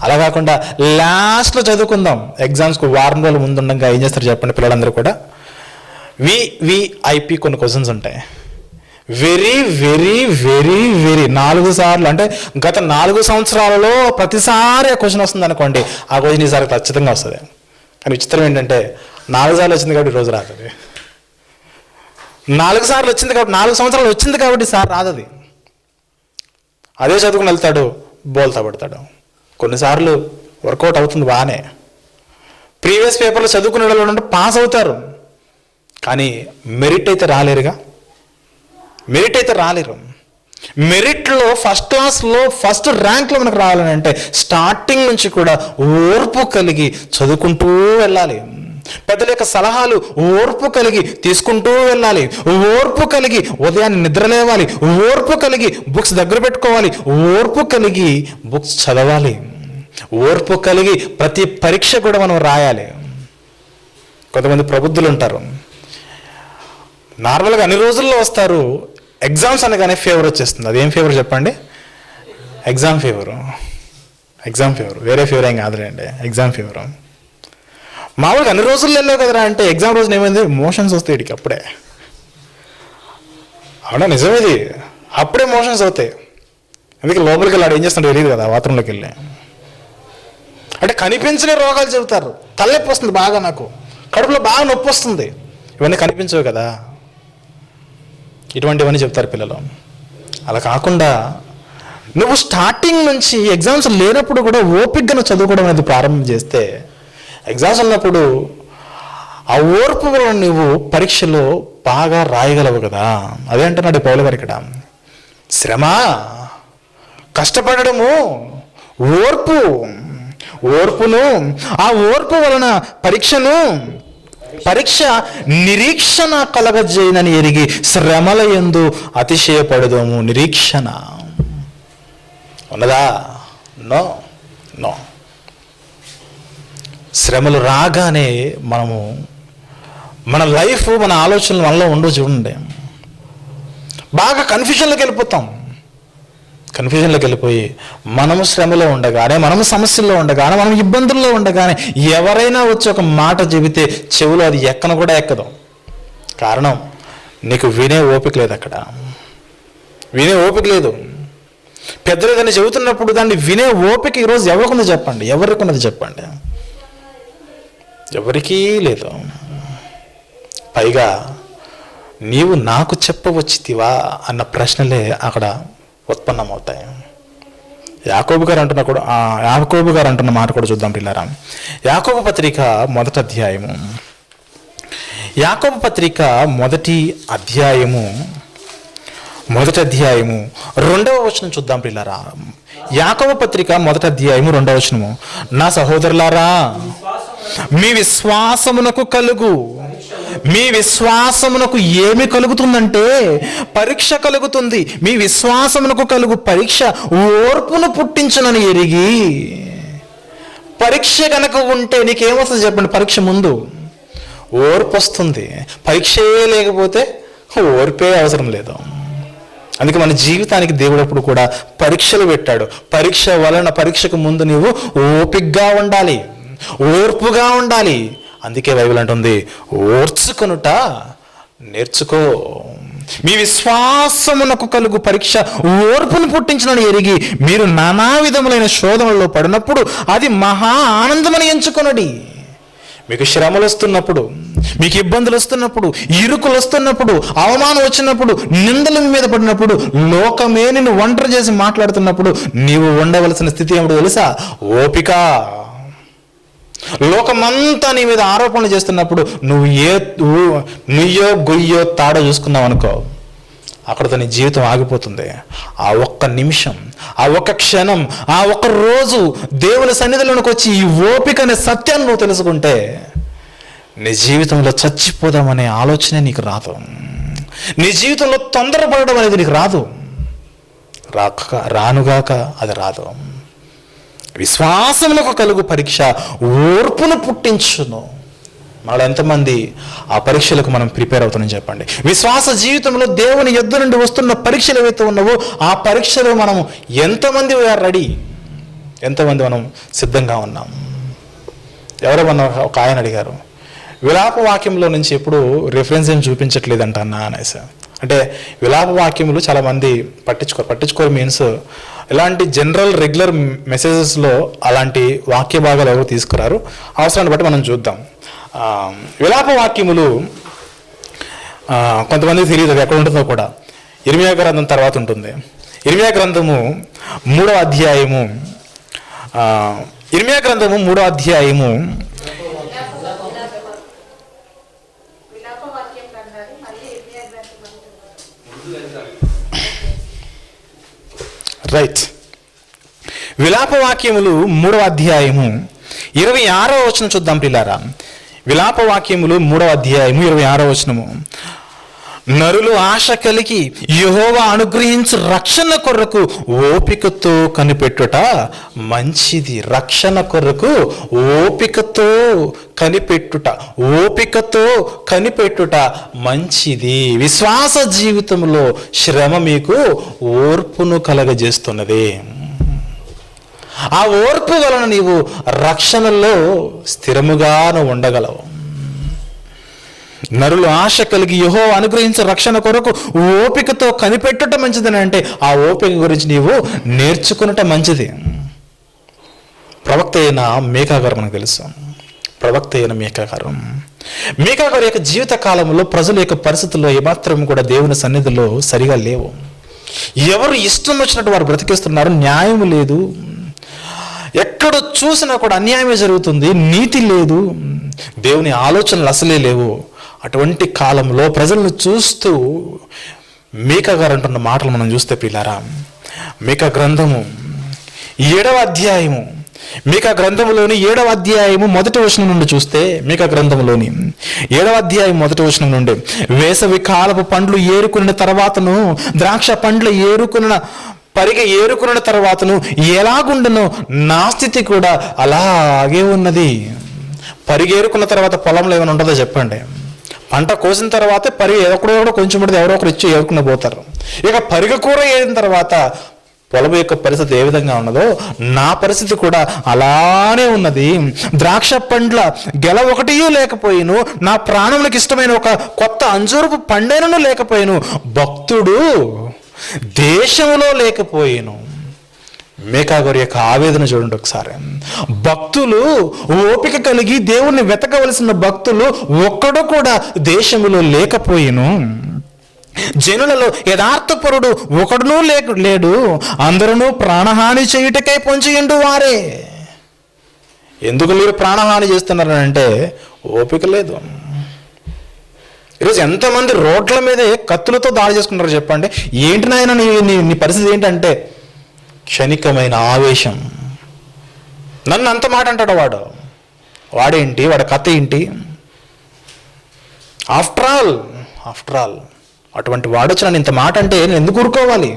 అలా కాకుండా లాస్ట్లో చదువుకుందాం, ఎగ్జామ్స్కి వారం రోజుల ముందు ఉండగా ఏం చేస్తారు చెప్పండి? పిల్లలందరూ కూడా విఐపి కొన్ని క్వశ్చన్స్ ఉంటాయి. వెరీ 4 సార్లు, అంటే గత 4 సంవత్సరాలలో ప్రతిసారి ఆ క్వశ్చన్ వస్తుంది అనుకోండి, ఆ క్వశ్చన్ ఈసారి ఖచ్చితంగా వస్తుంది. కానీ విచిత్రం ఏంటంటే 4 సార్లు వచ్చింది కాబట్టి రోజు రాదు. 4 సార్లు వచ్చింది కాబట్టి, 4 సంవత్సరాలు వచ్చింది కాబట్టి సార్ రాదు. అదే చదువుకుని వెళ్తాడు, బోల్తా పడతాడు. కొన్నిసార్లు వర్కౌట్ అవుతుంది బాగానే, ప్రీవియస్ పేపర్లో చదువుకునే వాళ్ళు ఉంటే పాస్ అవుతారు, కానీ మెరిట్ అయితే రాలేరు. మెరిట్లో ఫస్ట్ క్లాస్లో ఫస్ట్ ర్యాంక్లో మనకు రావాలని అంటే స్టార్టింగ్ నుంచి కూడా ఓర్పు కలిగి చదువుకుంటూ వెళ్ళాలి. పెద్దల యొక్క సలహాలు ఓర్పు కలిగి తీసుకుంటూ వెళ్ళాలి. ఓర్పు కలిగి ఉదయాన్నే నిద్ర లేవాలి. ఓర్పు కలిగి బుక్స్ దగ్గర పెట్టుకోవాలి. ఓర్పు కలిగి బుక్స్ చదవాలి. ఓర్పు కలిగి ప్రతి పరీక్ష కూడా మనం రాయాలి. కొంతమంది ప్రబుద్ధులు ఉంటారు, నార్మల్గా అన్ని రోజుల్లో వస్తారు, ఎగ్జామ్స్ అనగానే ఫీవర్ వచ్చేస్తుంది. అదేం ఫీవర్ చెప్పండి? Exam fever. వేరే ఫీవర్ ఏం కాదులేండి, ఎగ్జామ్ ఫీవర్. మామూలుగా అన్ని రోజుల్లో వెళ్ళావు కదరా అంటే ఎగ్జామ్ రోజున ఏమైంది? మోషన్స్ వస్తాయి వీడికి అప్పుడే. అవునా? నిజమేది, అప్పుడే మోషన్స్ అవుతాయి. అందుకే లోపలికి వెళ్ళాడు ఏం చేస్తాడు తెలియదు కదా, బాత్రూంలోకి వెళ్ళి. అంటే కనిపించని రోగాలు చెబుతారు. తలనొప్పి వస్తుంది బాగా, నాకు కడుపులో బాగా నొప్పి వస్తుంది, ఇవన్నీ కనిపించవు కదా, ఇటువంటివన్నీ చెప్తారు పిల్లలు. అలా కాకుండా నువ్వు స్టార్టింగ్ నుంచి ఎగ్జామ్స్ లేనప్పుడు కూడా ఓపికగా చదువుకోవడం అనేది ప్రారంభం చేస్తే, ఎగ్జామ్స్ ఉన్నప్పుడు ఆ ఓర్పు వలన నువ్వు పరీక్షలో బాగా రాయగలవు కదా. అదే అంటున్నాడు పౌలు గారు ఇక్కడ. శ్రమ, కష్టపడము, ఓర్పును, ఆ ఓర్పు వలన పరీక్ష నిరీక్షణ కలగజేయనని ఎరిగి శ్రమల యందు అతిశయపడదము. నిరీక్షణ ఉన్నదా? నో. శ్రమలు రాగానే మన లైఫ్, మన ఆలోచనలు మనలో ఉండవు. చూడండి, బాగా కన్ఫ్యూజన్లోకి వెళ్ళిపోయి మనము శ్రమలో ఉండగానే, మనము సమస్యల్లో ఉండగానే, మనం ఇబ్బందుల్లో ఉండగానే ఎవరైనా వచ్చి ఒక మాట చెబితే చెవులో అది ఎక్కను కూడా ఎక్కదు. కారణం, నీకు వినే ఓపిక లేదు. అక్కడ వినే ఓపిక లేదు. పెద్దలు ఏదైనా చెబుతున్నప్పుడు దాన్ని వినే ఓపిక ఈరోజు ఎవరికి చెప్పండి? ఎవరికీ లేదు. పైగా నీవు నాకు చెప్పవచ్చితివా అన్న ప్రశ్నలే అక్కడ ఉత్పన్నమవుతాయి. యాకోబు గారు అంటున్న మాట కూడా చూద్దాం పిల్లరా. యాకోబు పత్రిక 1వ అధ్యాయము, యాకోబు పత్రిక 1వ అధ్యాయము మొదటి అధ్యాయము 2వ వచనం చూద్దాం ప్రియులారా. యాకోబు పత్రిక మొదటి అధ్యాయము 2వ వచనము. నా సహోదరులారా, మీ విశ్వాసమునకు కలుగు. మీ విశ్వాసమునకు ఏమి కలుగుతుందంటే పరీక్ష కలుగుతుంది. మీ విశ్వాసమునకు కలుగు పరీక్ష ఓర్పును పుట్టించునని ఎరిగి. పరీక్ష కనుక ఉంటే నీకేమొస్తుంది చెప్పండి? పరీక్ష ముందు ఓర్పు వస్తుంది. పరీక్షే లేకపోతే ఓర్పే అవసరం లేదు. అందుకే మన జీవితానికి దేవుడు ఎప్పుడు కూడా పరీక్షలు పెట్టాడు. పరీక్ష వలన, పరీక్షకు ముందు నీవు ఓపికగా ఉండాలి, ఓర్పుగా ఉండాలి. అందుకే బైబిల్ అంటుంది, ఓర్చుకొనుట నేర్చుకో. మీ విశ్వాసమునకు కలుగు పరీక్ష ఓర్పును పుట్టించునని ఎరిగి మీరు నానా విధములైన శోధనలో పడినప్పుడు అది మహా ఆనందమని ఎంచుకొనుడి. మీకు శ్రమలు వస్తున్నప్పుడు, మీకు ఇబ్బందులు వస్తున్నప్పుడు, ఇరుకులు వస్తున్నప్పుడు, అవమానం వచ్చినప్పుడు, నిందల మీద పడినప్పుడు, లోకమే నిన్ను ఒంటరి చేసి మాట్లాడుతున్నప్పుడు నీవు ఉండవలసిన స్థితి ఏమిటో తెలుసా? ఓపిక. లోకమంతా నీ మీద ఆరోపణలు చేస్తున్నప్పుడు నుయ్యో గొయ్యో తాడ చూసుకున్నావు అనుకో, అక్కడితో నీ జీవితం ఆగిపోతుంది. ఆ ఒక్క నిమిషం, ఆ ఒక్క క్షణం, ఆ ఒక్క రోజు దేవుని సన్నిధిలోనికి వచ్చి ఈ ఓపిక అనే సత్యాన్ని నువ్వు తెలుసుకుంటే నీ జీవితంలో చచ్చిపోదామనే ఆలోచనే నీకు రాదు. నీ జీవితంలో తొందరపడడం అనేది నీకు రాదు. రానుగాక అది రాదు. విశ్వాసములకు కలుగు పరీక్ష ఓర్పును పుట్టించును. మళ్ళీ ఎంతమంది ఆ పరీక్షలకు మనం ప్రిపేర్ అవుతున్నాం చెప్పండి? విశ్వాస జీవితంలో దేవుని యొద్ద నుండి వస్తున్న పరీక్షలు ఏవైతే ఉన్నావో ఆ పరీక్షలో మనం ఎంతమంది రెడీ, ఎంతమంది మనం సిద్ధంగా ఉన్నాం? ఎవరో మన ఒక ఆయన అడిగారు, విలాప వాక్యంలో నుంచి ఎప్పుడు రిఫరెన్స్ ఏం చూపించట్లేదంట అన్న అనేసి. అంటే విలాప వాక్యములు చాలామంది పట్టించుకోరు మీన్స్ ఇలాంటి జనరల్ రెగ్యులర్ మెసేజెస్లో అలాంటి వాక్య భాగాలు ఎవరు తీసుకురారు. అవసరాన్ని బట్టి మనం చూద్దాం. విలాప వాక్యములు కొంతమంది తెలియదు ఎక్కడ ఉంటుందో కూడా. ఇర్మియా గ్రంథం తర్వాత ఉంటుంది. ఇర్మియా గ్రంథము 3వ అధ్యాయము, ఇర్మియా గ్రంథము 3వ అధ్యాయము రైట్. విలాప వాక్యములు 3వ అధ్యాయము 26వ వచనం చూద్దాం పిల్లారా. విలాప వాక్యములు 3వ అధ్యాయము 26వ వచనము. నరులు ఆశ కలిగి యెహోవా అనుగ్రహించు రక్షణ కొరకు ఓపికతో కనిపెట్టుట మంచిది. రక్షణ కొరకు ఓపికతో కనిపెట్టుట, ఓపికతో కనిపెట్టుట మంచిది. విశ్వాస జీవితంలో శ్రమ మీకు ఓర్పును కలగజేస్తున్నది. ఆ ఓర్పు వలన నీవు రక్షణలో స్థిరముగాను ఉండగలవు. నరులు ఆశ కలిగి యెహోవా అనుగ్రహించే రక్షణ కొరకు ఓపికతో కనిపెట్టుట మంచిదని అంటే ఆ ఓపిక గురించి నీవు నేర్చుకున్నట మంచిది. ప్రవక్త అయిన మీకా గారు మనకు తెలుసు. ప్రవక్త అయిన మీకా గారి యొక్క జీవిత కాలంలో ప్రజల యొక్క పరిస్థితుల్లో ఏమాత్రం కూడా దేవుని సన్నిధిలో సరిగా లేవు. ఎవరు ఇష్టం వచ్చినట్టు వారు బ్రతికేస్తున్నారు. న్యాయం లేదు, ఎక్కడ చూసినా కూడా అన్యాయమే జరుగుతుంది, నీతి లేదు, దేవుని ఆలోచనలు అసలే లేవు. అటువంటి కాలంలో ప్రజలను చూస్తూ మీకా గారు అంటున్న మాటలు మనం చూస్తే పిల్లారా, మీకా గ్రంథము 7వ అధ్యాయము, మీకా గ్రంథములోని 7వ అధ్యాయము 1వ వచనం నుండి చూస్తే, మీకా గ్రంథములోని 7వ అధ్యాయం 1వ వచనం నుండి, వేసవి కాలపు పండ్లు ఏరుకున్న తర్వాతను, ద్రాక్ష పండ్లు ఏరుకున్న తర్వాతను ఎలాగుండనో నా స్థితి కూడా అలాగే ఉన్నది. పరిగేరుకున్న తర్వాత పొలంలో ఏమైనా ఉంటుందో చెప్పండి? పంట కోసిన తర్వాత ఎక్కడో కొంచెం పడితే ఎవరో ఒకరు ఇచ్చి ఏరుకుని పోతారు. ఇక పరిగ కూర ఏరిన తర్వాత పొలం యొక్క పరిస్థితి ఏ విధంగా ఉన్నదో నా పరిస్థితి కూడా అలానే ఉన్నది. ద్రాక్ష పండ్ల గెల ఒకటి లేకపోయిను, నా ప్రాణములకు ఇష్టమైన ఒక కొత్త అంజూరపు పండైనను లేకపోయిను, భక్తుడు దేశంలో లేకపోయాను. మీకా గారి యొక్క ఆవేదన చూడండి ఒకసారి. భక్తులు ఓపిక కలిగి దేవుణ్ణి వెతకవలసిన భక్తులు ఒక్కడు కూడా దేశంలో లేకపోయిను. జనులలో యథార్థపరుడు ఒకడునూ లేడు, అందరూ ప్రాణహాని చేయుటకై పొంచియుండు వారే. ఎందుకు మీరు ప్రాణహాని చేస్తున్నారంటే ఓపిక లేదు. ఈరోజు ఎంతమంది రోడ్ల మీదే కత్తులతో దాడి చేసుకుంటారో చెప్పండి. ఏంటి నాయన నీ పరిస్థితి ఏంటంటే క్షణికమైన ఆవేశం. నన్ను అంత మాట అంటాడు వాడేంటి, వాడి కథ ఏంటి? ఆఫ్టర్ ఆల్ అటువంటి వాడొచ్చి నన్ను ఇంత మాట అంటే నేను ఎందుకు ఊరుకోవాలి?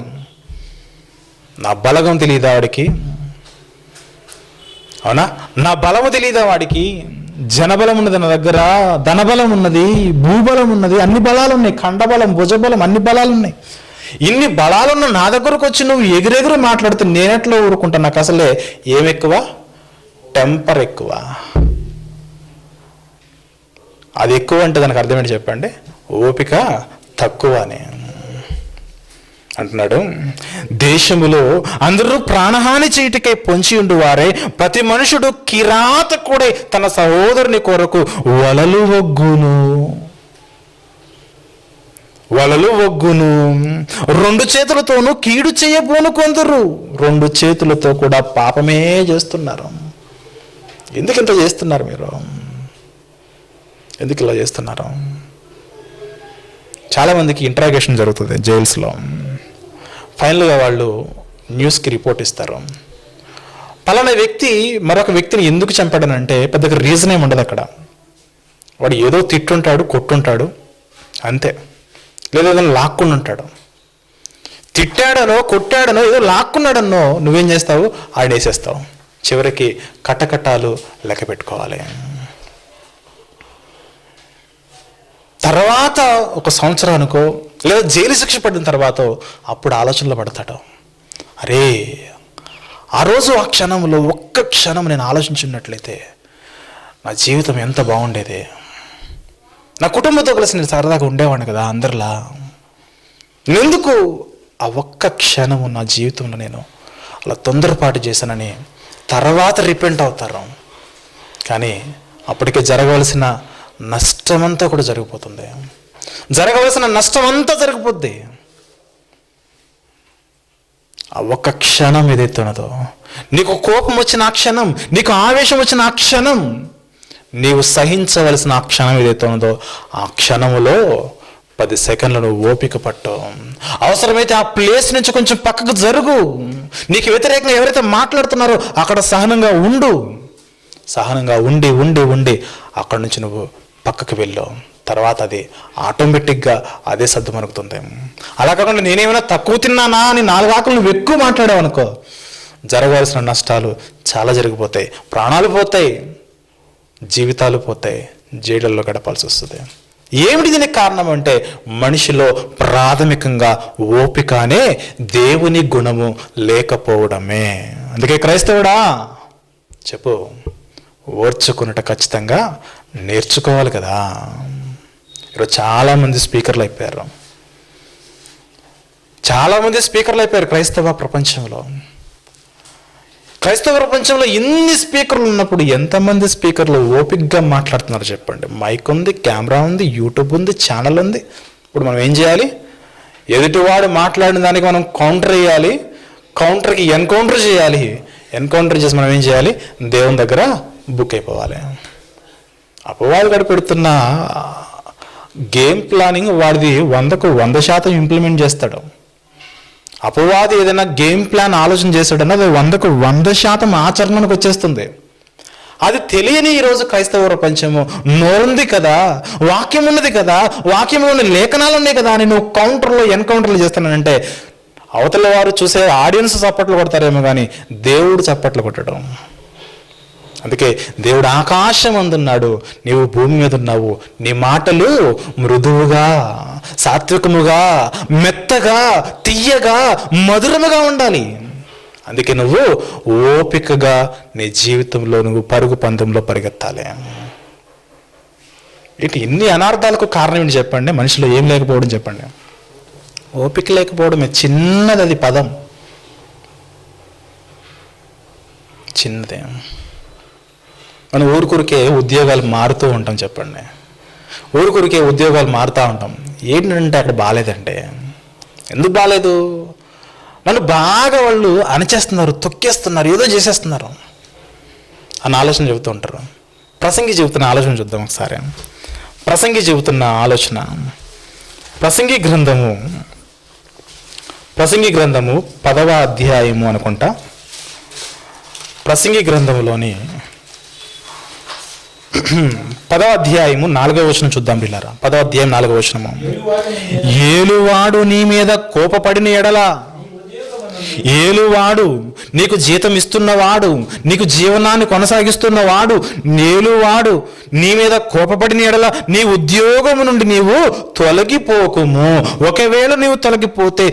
నా బలగం తెలియదా వాడికి? అవునా? నా బలము తెలియదా వాడికి? జనబలం ఉన్నది నా దగ్గర, ధనబలం ఉన్నది, భూబలం ఉన్నది, అన్ని బలాలు ఉన్నాయి, ఖండబలం, భుజబలం, అన్ని బలాలు ఉన్నాయి. ఇన్ని బలాలున్న నా దగ్గరకు వచ్చి నువ్వు ఎగిరెగురు మాట్లాడుతూ నేనెట్లో ఊరుకుంటా? నాకు అసలే ఏమెక్కువ? టెంపర్ ఎక్కువ. అది ఎక్కువ అంటే దానికి అర్థం ఏంటి చెప్పండి? ఓపిక తక్కువ అని అంటున్నాడు. దేశములో అందరూ ప్రాణహాని చేయుటకై పొంచి ఉండు వారే, ప్రతి మనుషుడు కిరాతకుడై తన సహోదరుని కొరకు వలలు ఒగ్గును, రెండు చేతులతోనూ కీడు చేయబోను కొందరు. రెండు చేతులతో కూడా పాపమే చేస్తున్నారు. ఎందుకు ఇంత చేస్తున్నారు మీరు? ఎందుకు ఇలా చేస్తున్నారు? చాలామందికి ఇంట్రాగేషన్ జరుగుతుంది జైల్స్లో. ఫైనల్గా వాళ్ళు న్యూస్కి రిపోర్ట్ ఇస్తారు. పలానా వ్యక్తి మరొక వ్యక్తిని ఎందుకు చంపాడనంటే పెద్దగా రీజన్ ఏమి ఉండదు అక్కడ. వాడు ఏదో తిట్టుంటాడు, కొట్టుంటాడు, అంతే. లేదా ఏదైనా లాక్కుని ఉంటాడు. తిట్టాడనో కొట్టాడనో ఏదో లాక్కున్నాడనో నువ్వేం చేస్తావు? ఆడేసేస్తావు. చివరికి కట్టకట్టాలు లెక్క పెట్టుకోవాలి. తర్వాత ఒక సంవత్సరానికో లేదా జైలు శిక్ష పడిన తర్వాత అప్పుడు ఆలోచనలో పడతాడు. అరే, ఆ రోజు ఆ క్షణంలో ఒక్క క్షణం నేను ఆలోచించున్నట్లయితే నా జీవితం ఎంత బాగుండేది, నా కుటుంబంతో కలిసి నేను సరదాగా ఉండేవాడిని కదా అందరిలా. ఎందుకు ఆ ఒక్క క్షణము నా జీవితంలో నేను అలా తొందరపాటు చేశానని తర్వాత రిపెంట్ అవుతారు. కానీ అప్పటికే జరగవలసిన నష్టమంతా కూడా జరిగిపోతుంది. జరగవలసిన నష్టం అంతా జరిగిపోద్ది. ఆ ఒక్క క్షణం ఏదైతే ఉన్నదో, నీకు కోపం వచ్చిన ఆ క్షణం, నీకు ఆవేశం వచ్చిన ఆ క్షణం, నీవు సహించవలసిన ఆ క్షణం ఏదైతే ఉన్నదో, ఆ క్షణములో 10 సెకండ్లు నువ్వు ఓపిక పట్టు. అవసరమైతే ఆ ప్లేస్ నుంచి కొంచెం పక్కకు జరుగు. నీకు వ్యతిరేకంగా ఎవరైతే మాట్లాడుతున్నారో అక్కడ సహనంగా ఉండు. సహనంగా ఉండి ఉండి ఉండి అక్కడి నుంచి నువ్వు పక్కకు వెళ్ళు. తర్వాత అది ఆటోమేటిక్గా అదే సర్దు మరుగుతుంది. అలా కాకుండా నేనేమైనా తక్కువ తిన్నానా అని 4 ఆకులు నువ్వు ఎక్కువ మాట్లాడావు అనుకో, జరగవలసిన నష్టాలు చాలా జరిగిపోతాయి. ప్రాణాలు పోతాయి, జీవితాలు పోతాయి, జైళ్ళల్లో గడపాల్సి వస్తుంది. ఏమిటి దీనికి కారణం అంటే మనిషిలో ప్రాథమికంగా ఓపిక అనే దేవుని గుణము లేకపోవడమే. అందుకే క్రైస్తవుడా చెప్పు, ఓర్చుకున్నట ఖచ్చితంగా నేర్చుకోవాలి కదా. ఈరోజు చాలామంది స్పీకర్లు అయిపోయారు. క్రైస్తవ ప్రపంచంలో. ఇన్ని స్పీకర్లు ఉన్నప్పుడు ఎంతమంది స్పీకర్లు ఓపిక్గా మాట్లాడుతున్నారు చెప్పండి? మైక్ ఉంది, కెమెరా ఉంది, యూట్యూబ్ ఉంది, ఛానల్ ఉంది. ఇప్పుడు మనం ఏం చేయాలి? ఎదుటివాడు మాట్లాడిన దానికి మనం కౌంటర్ వేయాలి, కౌంటర్కి ఎన్కౌంటర్ చేయాలి. ఎన్కౌంటర్ చేసి మనం ఏం చేయాలి? దేవుని దగ్గర బుక్ అయిపోవాలి. అపవాది గడిపెడుతున్న గేమ్ ప్లానింగ్ వాడిది 100కు 100% ఇంప్లిమెంట్ చేస్తాడు. అపవాది ఏదైనా గేమ్ ప్లాన్ ఆలోచన చేశాడన్నా అది 100కు 100% ఆచరణకు వచ్చేస్తుంది. అది తెలియని ఈరోజు క్రైస్తవ ప్రపంచము నోరుంది కదా, వాక్యం ఉన్నది కదా, వాక్యంలోని లేఖనాలు ఉన్నాయి కదా అని నువ్వు కౌంటర్లో ఎన్కౌంటర్లు చేస్తానంటే అవతల వారు చూసే ఆడియన్స్ చప్పట్లు కొడతారేమో కానీ దేవుడు చప్పట్లు కొట్టడం. అందుకే దేవుడు ఆకాశం అందున్నాడు, నీవు భూమి మీద ఉన్నావు. నీ మాటలు మృదువుగా, సాత్వికముగా, మెత్తగా, తియ్యగా, మధురముగా ఉండాలి. అందుకే నువ్వు ఓపికగా నీ జీవితంలో నువ్వు పరుగు పందెంలో పరిగెత్తాలి. ఇటు ఇన్ని అనార్థాలకు కారణం ఏంటి చెప్పండి? మనిషిలో ఏం లేకపోవడం చెప్పండి? ఓపిక లేకపోవడమే. చిన్నది, అది పదం చిన్నదే. మనం ఊరికొరికే ఉద్యోగాలు మారుతూ ఉంటాం చెప్పండి. ఊరికొరికే ఉద్యోగాలు మారుతూ ఉంటాం. ఏంటంటే అక్కడ బాగాలేదంటే, ఎందుకు బాగాలేదు? నన్ను బాగా వాళ్ళు అణచేస్తున్నారు, తొక్కేస్తున్నారు, ఏదో చేసేస్తున్నారు అని ఆలోచన చెబుతూ ఉంటారు. ప్రసంగి చెబుతున్న ఆలోచన చూద్దాం ఒకసారి. ప్రసంగి చెబుతున్న ఆలోచన. ప్రసంగి గ్రంథము 10వ అధ్యాయము అనుకుంటా. ప్రసంగి గ్రంథములోని 10వ అధ్యాయము 4వ వచనం చూద్దాం పిల్లారా. 10వ అధ్యాయం 4వ వచనము. ఏలువాడు నీ మీద కోపపడిన ఎడల, ఏలువాడు నీకు జీతం ఇస్తున్నవాడు, నీకు జీవనాన్ని కొనసాగిస్తున్నవాడు, ఏలువాడు నీ మీద కోపపడిన ఎడల నీ ఉద్యోగము నుండి నీవు తొలగిపోకుము. ఒకవేళ నీవు తొలగిపోతే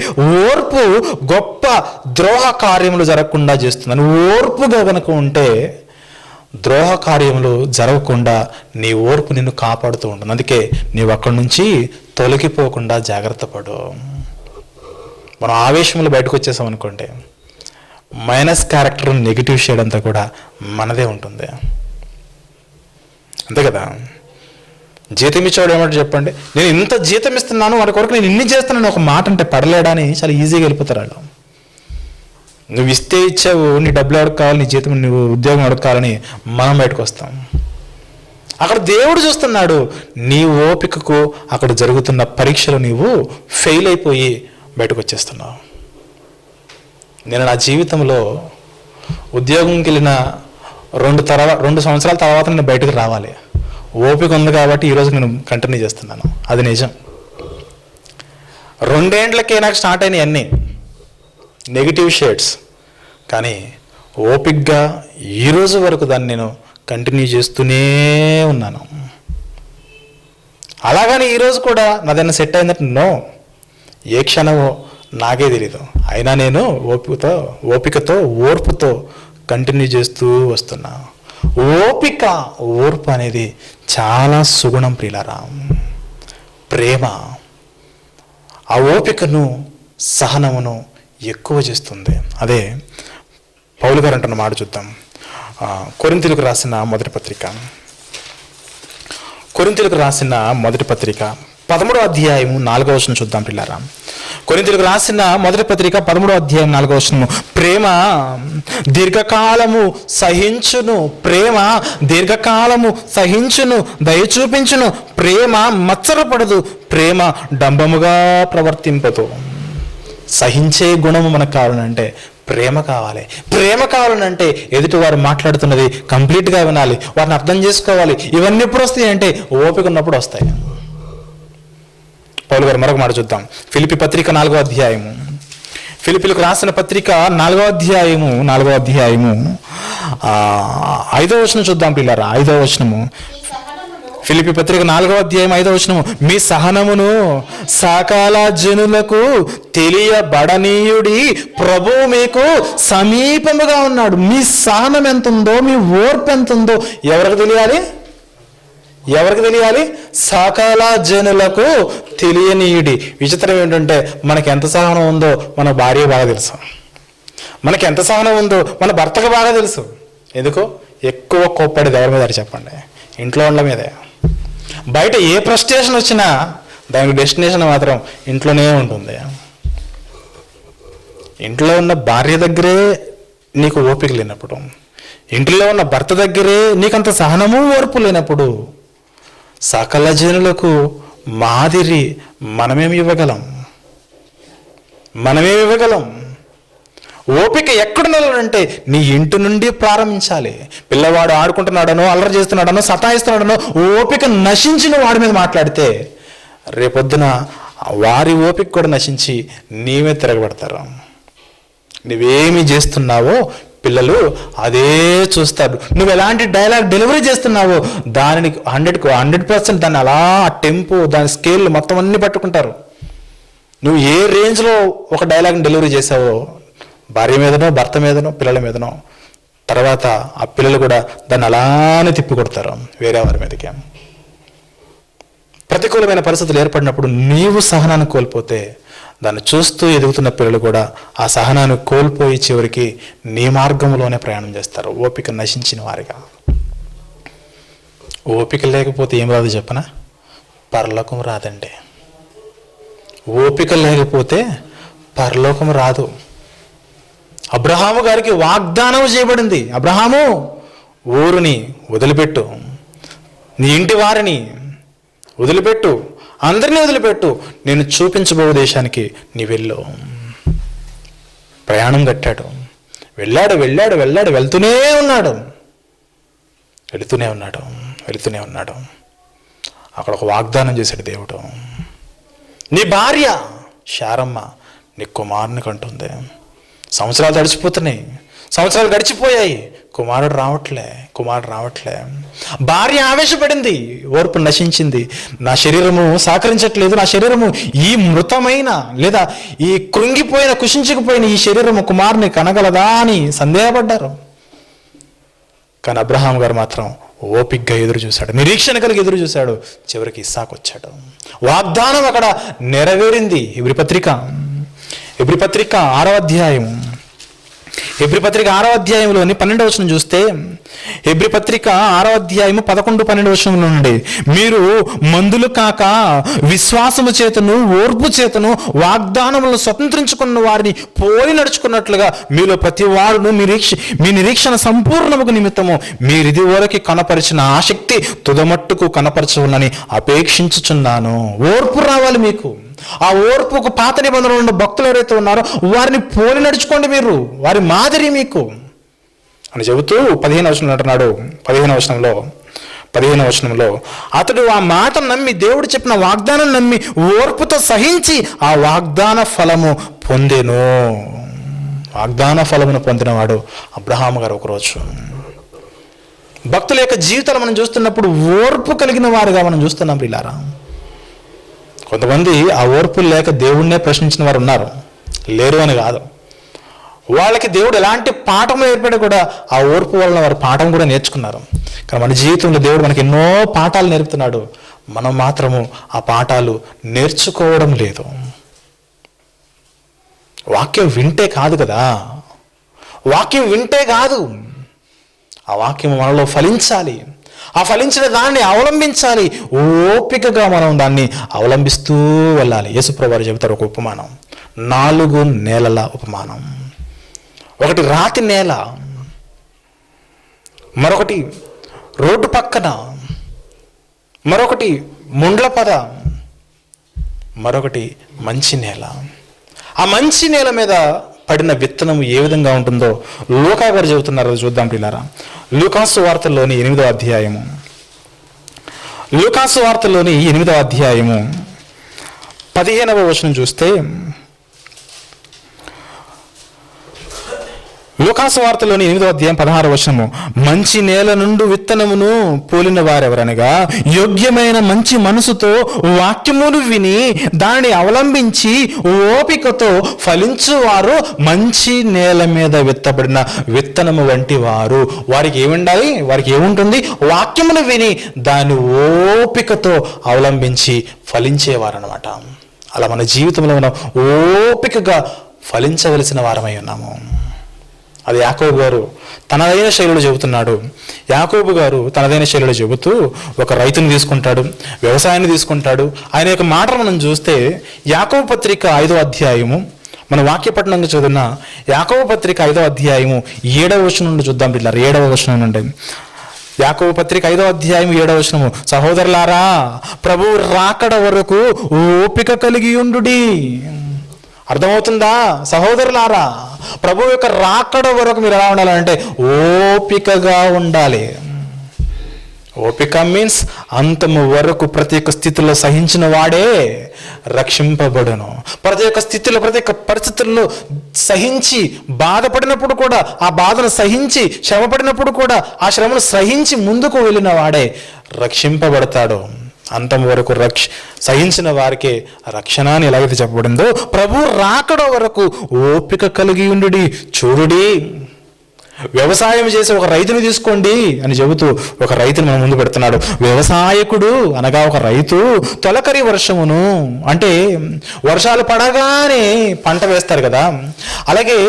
ఓర్పు గొప్ప ద్రోహ కార్యములు జరగకుండా చేస్తుందని. ఓర్పుగా కనుక ఉంటే ద్రోహ కార్యములు జరగకుండా నీ ఓర్పు నిన్ను కాపాడుతూ ఉంటుంది. అందుకే నీవు అక్కడి నుంచి తొలగిపోకుండా జాగ్రత్త పడు. మనం ఆవేశంలో బయటకు వచ్చేసాం అనుకోండి, మైనస్ క్యారెక్టర్, నెగిటివ్ షేడ్ అంతా కూడా మనదే ఉంటుంది. అంతే కదా. జీతం ఇచ్చేవాడు ఏమంటే చెప్పండి, నేను ఇంత జీతం ఇస్తున్నాను వాడి కొరకు నేను ఇన్ని చేస్తున్నాను ఒక మాట అంటే పడలేడా అని చాలా ఈజీగా వెళ్ళిపోతారు వాళ్ళు. నువ్వు ఇస్తే ఇచ్చావు, నీ డబ్బులు ఎవరికి కావాలి, నీ జీతం నువ్వు ఉద్యోగం ఎవరికి కావాలని మనం బయటకు వస్తాం. అక్కడ దేవుడు చూస్తున్నాడు నీ ఓపికకు, అక్కడ జరుగుతున్న పరీక్షలు నీవు ఫెయిల్ అయిపోయి బయటకు వచ్చేస్తున్నావు. నేను నా జీవితంలో ఉద్యోగంకి వెళ్ళిన 2 సంవత్సరాల తర్వాత నేను బయటకు రావాలి. ఓపిక ఉంది కాబట్టి ఈరోజు నేను కంటిన్యూ చేస్తున్నాను. అది నిజం. 2 ఏండ్లకే నాకు స్టార్ట్ అయినాయి అన్నీ నెగిటివ్ షేడ్స్. కానీ ఓపికగా ఈరోజు వరకు దాన్ని నేను కంటిన్యూ చేస్తూనే ఉన్నాను. అలాగని ఈరోజు కూడా నాదైనా సెట్ అయిందంటే నో, ఏ క్షణమో నాకే తెలీదు. అయినా నేను ఓపికతో ఓర్పుతో కంటిన్యూ చేస్తూ వస్తున్నా. ఓర్పు అనేది చాలా సుగుణం ప్రియులారా. ప్రేమ ఆ ఓపికను, సహనమును ఎక్కువ చేస్తుంది. అదే పౌలు గారు అంటున్న మాట చూద్దాం. కొరింథీయులకు రాసిన మొదటి పత్రిక 13వ అధ్యాయము 4వ వచనం చూద్దాం పిల్లారా. కొరింథీయులకు రాసిన మొదటి పత్రిక 13వ అధ్యాయం 4వ వచనము. ప్రేమ దీర్ఘకాలము సహించును, ప్రేమ దీర్ఘకాలము సహించును, దయ చూపించును, ప్రేమ మత్సరపడదు, ప్రేమ డంబముగా ప్రవర్తింపదు. సహించే గుణము మనకు కావాలంటే ప్రేమ కావాలి. ప్రేమ కావాలంటే ఎదుటివారు మాట్లాడుతున్నది కంప్లీట్గా వినాలి, వారిని అర్థం చేసుకోవాలి. ఇవన్నీ ఎప్పుడు వస్తాయి అంటే ఓపిక ఉన్నప్పుడు వస్తాయి. పౌలు గారు మరొక మాట చూద్దాం. ఫిలిప్పీ పత్రిక 4వ అధ్యాయము. ఫిలిప్పీలకు రాసిన పత్రిక 4వ అధ్యాయము 5వ వచనం చూద్దాం పిల్లరా. 5వ వచనము. ఫిలిప్పీ పత్రిక 4వ అధ్యాయం 5వ వచనము. మీ సహనమును సకల జనులకు తెలియబడనీయుడి, ప్రభువు మీకు సమీపముగా ఉన్నాడు. మీ సహనం ఎంత ఉందో, మీ ఓర్పు ఎంత ఉందో ఎవరికి తెలియాలి? సకల జనులకు తెలియనీయుడి. విచిత్రం ఏంటంటే మనకి ఎంత సహనం ఉందో మన భార్య బాగా తెలుసు, మనకి ఎంత సహనం ఉందో మన భర్తకు బాగా తెలుసు. ఎందుకో ఎక్కువ కోప్పడేది ఎవరి మీద చెప్పండి? ఇంట్లో వాళ్ళ మీదే. బయట ఏ ఫ్రస్ట్రేషన్ వచ్చినా దానికి డెస్టినేషన్ మాత్రం ఇంట్లోనే ఉంటుంది. ఇంట్లో ఉన్న భార్య దగ్గరే నీకు ఓపిక లేనప్పుడు, ఇంట్లో ఉన్న భర్త దగ్గరే నీకంత సహనము ఓర్పు లేనప్పుడు, సకల జనులకు మాదిరి మనమేమి ఇవ్వగలం? ఓపిక ఎక్కడ నిలవాలంటే నీ ఇంటి నుండి ప్రారంభించాలి. పిల్లవాడు ఆడుకుంటున్నాడనో, అల్లరి చేస్తున్నాడనో, సతాయిస్తున్నాడనో ఓపిక నశించిన వాడి మీద మాట్లాడితే రేపొద్దున వారి ఓపిక కూడా నశించి నీవే తిరగబడతారు. నువ్వేమి చేస్తున్నావో పిల్లలు అదే చూస్తారు. నువ్వు ఎలాంటి డైలాగ్ డెలివరీ చేస్తున్నావో దానిని 100% దాన్ని అలా టెంపో, దాని స్కేల్ మొత్తం అన్ని పట్టుకుంటారు. నువ్వు ఏ రేంజ్లో ఒక డైలాగ్ని డెలివరీ చేసావో భార్య మీదనో, భర్త మీదనో, పిల్లల మీదనో, తర్వాత ఆ పిల్లలు కూడా దాన్ని అలానే తిప్పి కొడతారు వేరే వారి మీదకి. ప్రతికూలమైన పరిస్థితులు ఏర్పడినప్పుడు నీవు సహనాన్ని కోల్పోతే దాన్ని చూస్తూ ఎదుగుతున్న పిల్లలు కూడా ఆ సహనాన్ని కోల్పోయి చివరికి నీ మార్గంలోనే ప్రయాణం చేస్తారు, ఓపిక నశించిన వారిగా. ఓపిక లేకపోతే ఏం రాదు చెప్పనా? పరలోకం రాదండి. ఓపిక లేకపోతే పరలోకం రాదు. అబ్రహాము గారికి వాగ్దానం చేయబడింది, అబ్రహాము ఊరుని వదిలిపెట్టు, నీ ఇంటి వారిని వదిలిపెట్టు, అందరినీ వదిలిపెట్టు, నేను చూపించబో దేశానికి నీ వెళ్ళు. ప్రయాణం కట్టాడు. వెళ్ళాడు వెళ్ళాడు వెళ్ళాడు వెళ్తూనే ఉన్నాడు. అక్కడ ఒక వాగ్దానం చేశాడు దేవుడు. నీ భార్య శారమ్మ నీ కుమారుని కంటుంది. సంవత్సరాలు గడిచిపోయాయి, కుమారుడు రావట్లే. భార్య ఆవేశపడింది, ఓర్పు నశించింది. నా శరీరము సహకరించట్లేదు, నా శరీరము ఈ మృతమైన లేదా ఈ కృంగిపోయిన కుషించుకుపోయిన ఈ శరీరము కుమారుని కనగలదా అని సందేహపడ్డారు. కానీ అబ్రహాం గారు మాత్రం ఓపిగ్గా ఎదురు చూశాడు, నిరీక్షణ కలిగి ఎదురు చూశాడు. చివరికి ఇస్సాకు వచ్చాడు. వాగ్దానం అక్కడ నెరవేరింది. హెబ్రీ పత్రిక 6వ అధ్యాయం, హెబ్రీ పత్రిక 6వ అధ్యాయంలోని 12వ వచనం చూస్తే, హెబ్రీ పత్రిక 6వ అధ్యాయము 11-12 వచనంలో నుండి, మీరు మందులు కాక విశ్వాసము చేతను ఓర్పు చేతను వాగ్దానములను స్వతంత్రించుకున్న వారిని పోలి నడుచుకున్నట్లుగా మీలో ప్రతి వారును మీ నిరీక్షణ సంపూర్ణముకు నిమిత్తము మీరిది వరకు కనపరిచిన ఆసక్తి తుదమట్టుకు కనపరచవునని అపేక్షించుచున్నాను. ఓర్పు రావాలి మీకు. ఆ ఓర్పుకు పాత నిబంధనలు ఉన్న భక్తులు ఎవరైతే ఉన్నారో వారిని పోలి నడుచుకోండి, మీరు వారి మాదిరి మీకు అని చెబుతూ 15వ వచనంలో అంటున్నాడు. 15వ వచనంలో అతడు ఆ మాట నమ్మి, దేవుడు చెప్పిన వాగ్దానం నమ్మి ఓర్పుతో సహించి ఆ వాగ్దాన ఫలమును పొందినవాడు అబ్రహాము గారు. ఒకరోజు భక్తుల యొక్క జీవితాలు మనం చూస్తున్నప్పుడు ఓర్పు కలిగిన వారుగా మనం చూస్తున్నాం ప్రియులారా. కొంతమంది ఆ ఓర్పు లేక దేవుణ్ణే ప్రశ్నించిన వారు ఉన్నారు, లేరు అని కాదు. వాళ్ళకి దేవుడు ఎలాంటి పాఠం ఏర్పడి కూడా ఆ ఓర్పు వలన వారు పాఠం కూడా నేర్చుకున్నారు. కానీ మన జీవితంలో దేవుడు మనకి ఎన్నో పాఠాలు నేర్పుతున్నాడు, మనం మాత్రము ఆ పాఠాలు నేర్చుకోవడం లేదు. వాక్యం వింటే కాదు కదా, ఆ వాక్యం మనలో ఫలించాలి. ఆ ఫలించిన దాన్ని అవలంబించాలి. ఓపికగా మనం దాన్ని అవలంబిస్తూ వెళ్ళాలి. యేసుప్రభువు వారు చెబుతారు ఒక ఉపమానం, 4 నేలల ఉపమానం. ఒకటి రాతి నేల, మరొకటి రోడ్డు పక్కన, మరొకటి ముండ్ల పద, మరొకటి మంచి నేల. ఆ మంచి నేల మీద పడిన విత్తనం ఏ విధంగా ఉంటుందో లూకా గారు చెబుతున్నారు, చూద్దాం పిల్లారా. లూకాసు వార్తల్లోని 8వ అధ్యాయము, 15వ వచనం చూస్తే, లూకాసు వార్తలోని 8వ అధ్యాయం 16వ వచనము, మంచి నేల నుండి విత్తనమును పోలిన వారెవరనగా యోగ్యమైన మంచి మనసుతో వాక్యమును విని దానిని అవలంబించి ఓపికతో ఫలించువారు మంచి నేల మీద విత్తబడిన విత్తనము వంటి వారు. వారికి ఏముంటుంది? వాక్యమును విని దాన్ని ఓపికతో అవలంబించి ఫలించేవారు అన్నమాట. అలా మన జీవితంలో మనం ఓపికగా ఫలించవలసిన వారమై ఉన్నాము. అది యాకోబు గారు తనదైన శైలిలో చెబుతున్నాడు. యాకోబు గారు తనదైన శైలిలో చెబుతూ ఒక రైతుని తీసుకుంటాడు, వ్యవసాయాన్ని తీసుకుంటాడు. ఆయన యొక్క మాటలు మనం చూస్తే యాకోబు పత్రిక 5వ అధ్యాయము, మన వాక్యపట్నంగా చదివిన యాకోబు పత్రిక 5వ అధ్యాయము 7వ వచనం నుండి చూద్దాం పిల్లలు. 7వ వచనం నుండి, యాకోబు పత్రిక 5వ అధ్యాయం 7వ వచనము, సహోదరులారా ప్రభువు రాకడ వరకు ఓపిక కలిగి ఉండుడి. అర్థమవుతుందా? సహోదరులారా, ప్రభు యొక్క రాకడ వరకు మీరు ఎలా ఉండాలంటే ఓపికగా ఉండాలి. ఓపిక మీన్స్ అంతము వరకు ప్రతి ఒక్క స్థితిలో సహించిన వాడే రక్షింపబడును. ప్రతి ఒక్క స్థితిలో, ప్రతి ఒక్క పరిస్థితుల్లో సహించి బాధపడినప్పుడు కూడా ఆ బాధను సహించి, శ్రమపడినప్పుడు కూడా ఆ శ్రమను సహించి ముందుకు వెళ్ళిన వాడే రక్షింపబడతాడు. అంతం వరకు సహించిన వారికే రక్షణ అని ఎలాగైతే చెప్పబడిందో, ప్రభు రాకడ వరకు ఓపిక కలిగి ఉండుడి. చూడుడి, వ్యవసాయం చేసే ఒక రైతుని తీసుకోండి అని చెబుతూ ఒక రైతుని మన ముందు పెడుతున్నాడు. వ్యవసాయకుడు అనగా ఒక రైతు తొలకరి వర్షమును, అంటే వర్షాలు పడగానే పంట వేస్తారు కదా, అలాగే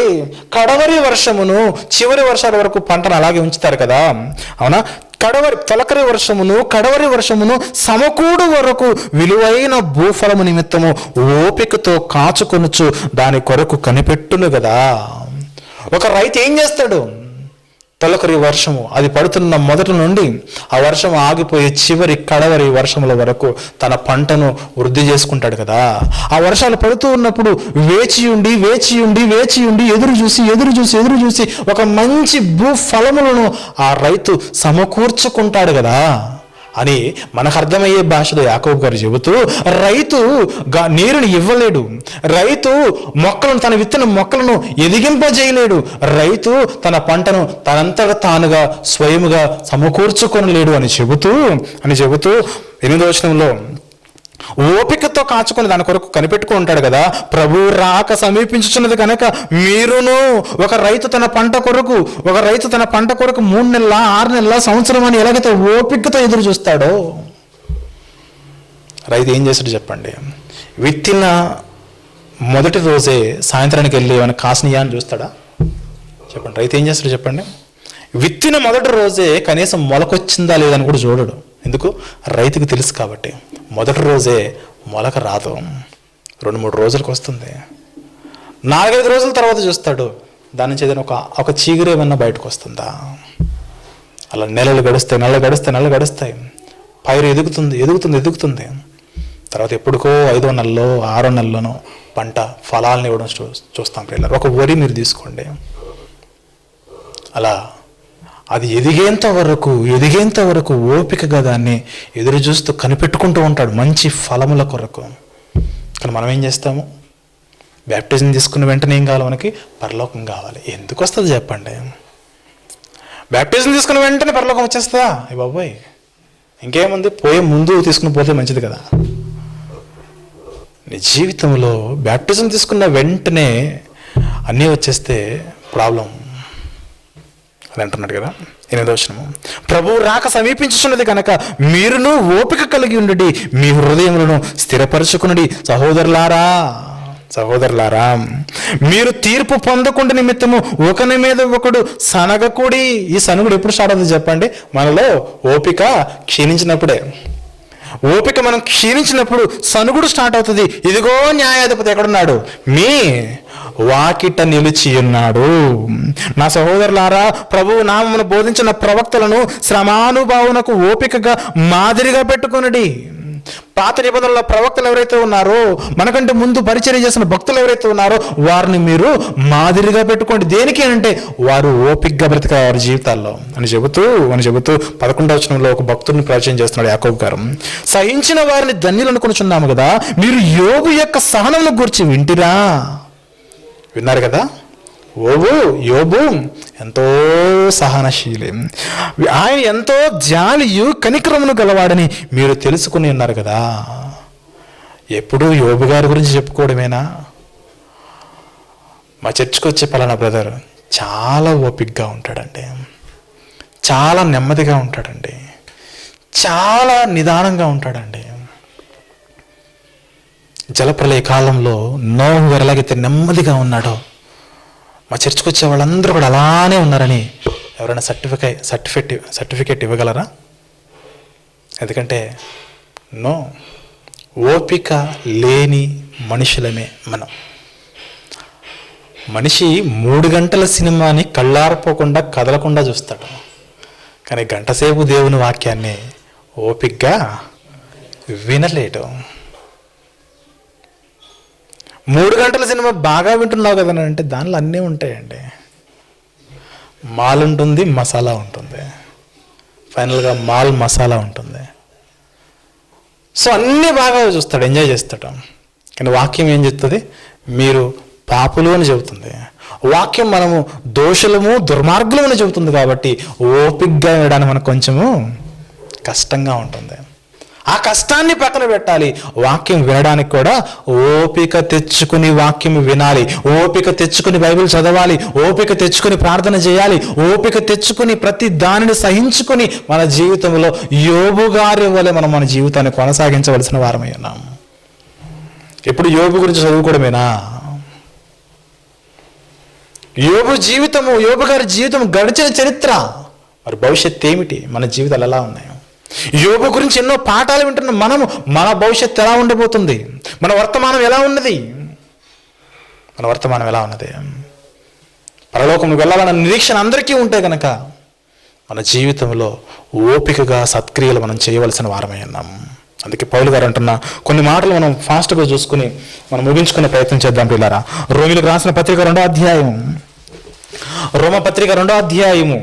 కడవరి వర్షమును, చివరి వర్షాల వరకు పంటను అలాగే ఉంచుతారు కదా, అవునా? తొలకరి వర్షమును, కడవరి వర్షమును సమకూడు వరకు విలువైన భూఫలము నిమిత్తము ఓపికతో కాచుకొనుచు దాని కొరకు కనిపెట్టును కదా. ఒక రైతు ఏం చేస్తాడు? తొలకరి వర్షము అది పడుతున్న మొదటి నుండి ఆ వర్షం ఆగిపోయే చివరి కడవరి వర్షముల వరకు తన పంటను వృద్ధి చేసుకుంటాడు కదా. ఆ వర్షాలు పడుతూ ఉన్నప్పుడు వేచి ఉండి ఎదురు చూసి ఒక మంచి భూఫలములను ఆ రైతు సమకూర్చుకుంటాడు కదా అని మనకు అర్థమయ్యే భాషలో యాకోబు గారు చెబుతూ, రైతు నీరుని ఇవ్వలేడు, రైతు తన విత్తన మొక్కలను ఎదిగింపజేయలేడు, రైతు తన పంటను తనంతట తానుగా స్వయముగా సమకూర్చుకొనలేడు అని చెబుతూ 8వ వచనంలో ఓపికతో కాచుకొని దాని కొరకు కనిపెట్టుకుని ఉంటాడు కదా. ప్రభు రాక సమీపించుచున్నది కనుక మీరును ఒక రైతు తన పంట కొరకు 3 నెలల 6 నెలల సంవత్సరం అని ఎలాగైతే ఓపికతో ఎదురు చూస్తాడో, రైతు ఏం చేస్తాడు చెప్పండి? విత్తిన మొదటి రోజే సాయంత్రానికి వెళ్ళి ఏమైనా కాసినయా అని చూస్తాడా చెప్పండి? రైతు ఏం చేస్తాడు చెప్పండి? విత్తిన మొదటి రోజే కనీసం మొలకొచ్చిందా లేదని కూడా చూడడు. ఎందుకు? రైతుకు తెలుసు కాబట్టి. మొదటి రోజే మొలక రాదు, 2-3 రోజులకు వస్తుంది. 4-5 రోజుల తర్వాత చూస్తాడు దాని నుంచి ఏదైనా ఒక చీగురు ఏమన్నా బయటకు వస్తుందా. అలా నెలలు గడుస్తాయి. పైరు ఎదుగుతుంది. తర్వాత ఎప్పుడుకో 5వ నెలలో 6వ నెలలోనో పంట ఫలాలను ఇవ్వడం చూస్తాం పిల్లలు. ఒక వరి మీరు తీసుకోండి, అలా అది ఎదిగేంత వరకు ఓపికగా దాన్ని ఎదురు చూస్తూ కనిపెట్టుకుంటూ ఉంటాడు మంచి ఫలముల కొరకు. కానీ మనం ఏం చేస్తాము? బ్యాప్టిజం తీసుకున్న వెంటనే ఏం కావాలి? మనకి పరలోకం కావాలి. ఎందుకు వస్తుంది చెప్పండి? బ్యాప్టిజం తీసుకున్న వెంటనే పరలోకం వచ్చేస్తుందా? ఏ బాబోయ్, ఇంకేముంది, పోయే ముందు తీసుకుని పోతే మంచిది కదా. నీ జీవితంలో బ్యాప్టిజం తీసుకున్న వెంటనే అన్నీ వచ్చేస్తే ప్రాబ్లం అని అంటున్నాడు కదా. 8వ వచనము, ప్రభువు రాక సమీపించుచున్నది కనుక మీరును ఓపిక కలిగి ఉండి మీ హృదయములను స్థిరపరచుకునుడి. సహోదరులారా మీరు తీర్పు పొందకుండా నిమిత్తము ఒకని మీద ఒకడు సనగకూడి. ఈ సనుగుడు ఎప్పుడు స్టార్ట్ అవుతుంది చెప్పండి? మనలో ఓపిక క్షీణించినప్పుడే. ఓపిక మనం క్షీణించినప్పుడు సనుగుడు స్టార్ట్ అవుతుంది. ఇదిగో న్యాయాధిపతి ఎక్కడున్నాడు? మీ వాకిట నిలిచి ఉన్నాడు. నా సహోదరులారా, ప్రభువు నామమును బోధించిన ప్రవక్తలను శ్రమానుభావునకు ఓపికగా మాదిరిగా పెట్టుకొనుడి. పాత నిబంధనల ప్రవక్తలు ఎవరైతే ఉన్నారో, మనకంటే ముందు పరిచర్య చేసిన భక్తులు ఎవరైతే ఉన్నారో వారిని మీరు మాదిరిగా పెట్టుకోండి. దేనికి అంటే వారు ఓపికగా బ్రతికారు వారి జీవితాల్లో అని చెబుతూ 11వ వచనంలో ఒక భక్తుడిని పరిచయం చేస్తున్నాడు యాకోబు గారు. సహించిన వారిని ధన్యులు అనుకొనుచున్నాము కదా, మీరు యోబు యొక్క సహనమును గురించి విన్నారు కదా. యోబు ఎంతో సహనశీలి, ఆయన ఎంతో జాలియు కనికరమును గలవాడని మీరు తెలుసుకుని ఉన్నారు కదా. ఎప్పుడు యోబు గారి గురించి చెప్పుకోవడమేనా? మా చర్చికి వచ్చే పలానా బ్రదర్ చాలా ఓపికగా ఉంటాడండి, చాలా నెమ్మదిగా ఉంటాడండి, చాలా నిదానంగా ఉంటాడండి. జలప్రలయ కాలంలో నోహు ఎలాగైతే నెమ్మదిగా ఉన్నాడో మా చర్చికి వచ్చే వాళ్ళందరూ కూడా అలానే ఉన్నారని ఎవరైనా సర్టిఫికేట్ ఇవ్వగలరా? ఎందుకంటే ఓపిక లేని మనుషులమే మనం. మనిషి 3 గంటల సినిమాని కళ్ళారిపోకుండా కదలకుండా చూస్తాడు, కానీ గంటసేపు దేవుని వాక్యాన్ని ఓపికగా వినలేడు. 3 గంటల సినిమా బాగా వింటున్నావు కదా అంటే దానిలో అన్నీ ఉంటాయండి. మాల్ ఉంటుంది, మసాలా ఉంటుంది, ఫైనల్గా మాల్ మసాలా ఉంటుంది. సో అన్నీ బాగా చూస్తాడు, ఎంజాయ్ చేస్తాడు. కానీ వాక్యం ఏం చెప్తుంది? మీరు పాపులు అని చెబుతుంది. వాక్యం మనము దోషులము దుర్మార్గులు అని చెబుతుంది. కాబట్టి ఓపికగా వినడానికి మనకు కొంచెము కష్టంగా ఉంటుంది. ఆ కష్టాన్ని పక్కన పెట్టాలి, వాక్యం వినడానికి కూడా ఓపిక తెచ్చుకుని వాక్యం వినాలి, ఓపిక తెచ్చుకుని బైబిల్ చదవాలి, ఓపిక తెచ్చుకుని ప్రార్థన చేయాలి, ఓపిక తెచ్చుకుని ప్రతి దానిని సహించుకుని మన జీవితంలో యోబు గారి వలె మనం మన జీవితాన్ని కొనసాగించవలసిన వారమై ఉన్నాం. ఎప్పుడు యోబు గురించి చదువుకోవడమేనా? యోబు గారి జీవితం గడిచిన చరిత్ర, మరి భవిష్యత్తు ఏమిటి? మన జీవితాలు ఎలా ఉన్నాయి? యోబు గురించి ఎన్నో పాఠాలు వింటున్నాం మనము. మన భవిష్యత్తు ఎలా ఉండబోతుంది? మన వర్తమానం ఎలా ఉన్నది? పరలోకంలో వెళ్ళాలన్న నిరీక్షణ అందరికీ ఉంటే కనుక మన జీవితంలో ఓపికగా సత్క్రియలు మనం చేయవలసిన వారమై ఉన్నాం. అందుకే పౌలు గారు అంటున్న కొన్ని మాటలు మనం ఫాస్ట్గా చూసుకుని మనం ముగించుకునే ప్రయత్నం చేద్దాం పిల్లారా. రోమీలకు రాసిన పత్రిక 2వ అధ్యాయం, రోమపత్రిక 2వ అధ్యాయము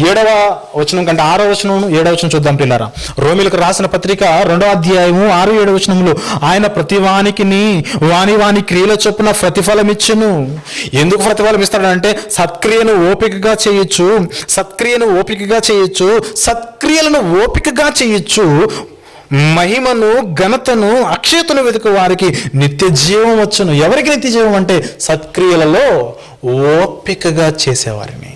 7వ వచనం కంటే 6వ వచనం 7వ వచనం చూద్దాం పిల్లారా. రోమీలకు రాసిన పత్రిక 2వ అధ్యాయము 6, 7 వచనములు, ఆయన ప్రతివానికి వాని క్రియల చొప్పున ప్రతిఫలం ఇచ్చును. ఎందుకు ప్రతిఫలం ఇస్తాడంటే సత్క్రియను ఓపికగా చేయొచ్చు, సత్క్రియలను ఓపికగా చేయొచ్చు. మహిమను, ఘనతను, అక్షయతను వెతుకు వారికి నిత్య జీవం వచ్చును. ఎవరికి నిత్య జీవం అంటే సత్క్రియలలో ఓపికగా చేసేవారిని,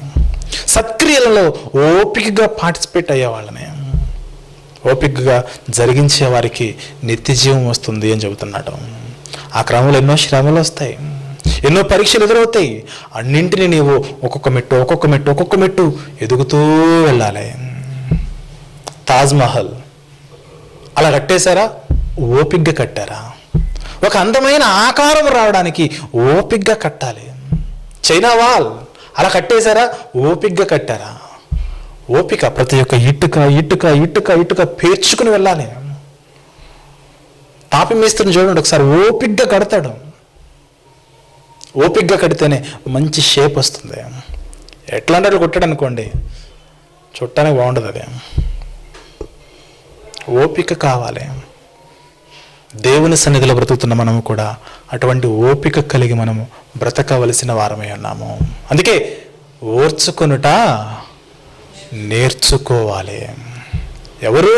సత్క్రియలలో ఓపికగా పార్టిసిపేట్ అయ్యేవాళ్ళని, ఓపికగా జరిగించే వారికి నిత్య జీవం వస్తుంది అని చెబుతున్నాడు. ఆ క్రమంలో ఎన్నో శ్రమలు వస్తాయి, ఎన్నో పరీక్షలు ఎదురవుతాయి. అన్నింటినీ నీవు ఒక్కొక్క మెట్టు ఎదుగుతూ వెళ్ళాలి. తాజ్మహల్ అలా కట్టేశారా? ఓపికగా కట్టారా? ఒక అందమైన ఆకారం రావడానికి ఓపికగా కట్టాలి. చైనా వాల్ అలా కట్టేశారా? ఓపికగా కట్టారా? ఓపిక ప్రతి ఒక్క ఇటుక పేర్చుకుని వెళ్ళాలి. తాపి మేస్త్రిని చూడండి ఒకసారి, ఓపికగా కడతాడు. ఓపికగా కడితేనే మంచి షేప్ వస్తుంది. ఎట్లా అంటే కొట్టాడు అనుకోండి, చుట్టానికి బాగుండదు. అది ఓపిక కావాలి. దేవుని సన్నిధిలో బ్రతుకుతున్న మనము కూడా అటువంటి ఓపిక కలిగి మనము బ్రతకవలసిన వారమై ఉన్నాము. అందుకే ఓర్చుకొనుట నేర్చుకోవాలి. ఎవరు?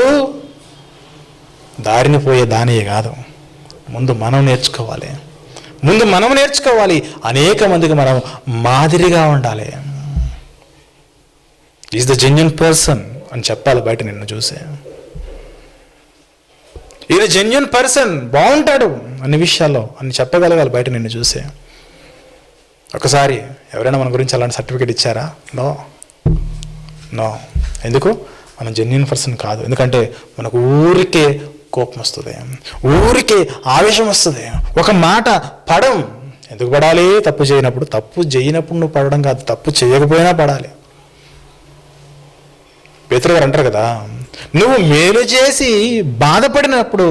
దారిని పోయే దానియే కాదు, ముందు మనం నేర్చుకోవాలి. అనేక మందికి మనం మాదిరిగా ఉండాలి. ఈజ్ ద జెన్యూన్ పర్సన్ అని చెప్పాలి బయట నిన్ను చూసే. ఈయన జెన్యూన్ పర్సన్, బాగుంటాడు అన్ని విషయాల్లో అని చెప్పగలగాలి బయట నిన్ను చూసే. ఒకసారి ఎవరైనా మన గురించి అలాంటి సర్టిఫికేట్ ఇచ్చారా? నో. ఎందుకు? మనం జెన్యూన్ పర్సన్ కాదు. ఎందుకంటే మనకు ఊరికే కోపం వస్తుంది, ఊరికే ఆవేశం వస్తుంది. ఒక మాట పడం. ఎందుకు పడాలి? తప్పు చేయనప్పుడు నువ్వు పడడం కాదు, తప్పు చేయకపోయినా పడాలి. పేతురు గారు అంటారు కదా, నువ్వు మేలు చేసి బాధపడినప్పుడు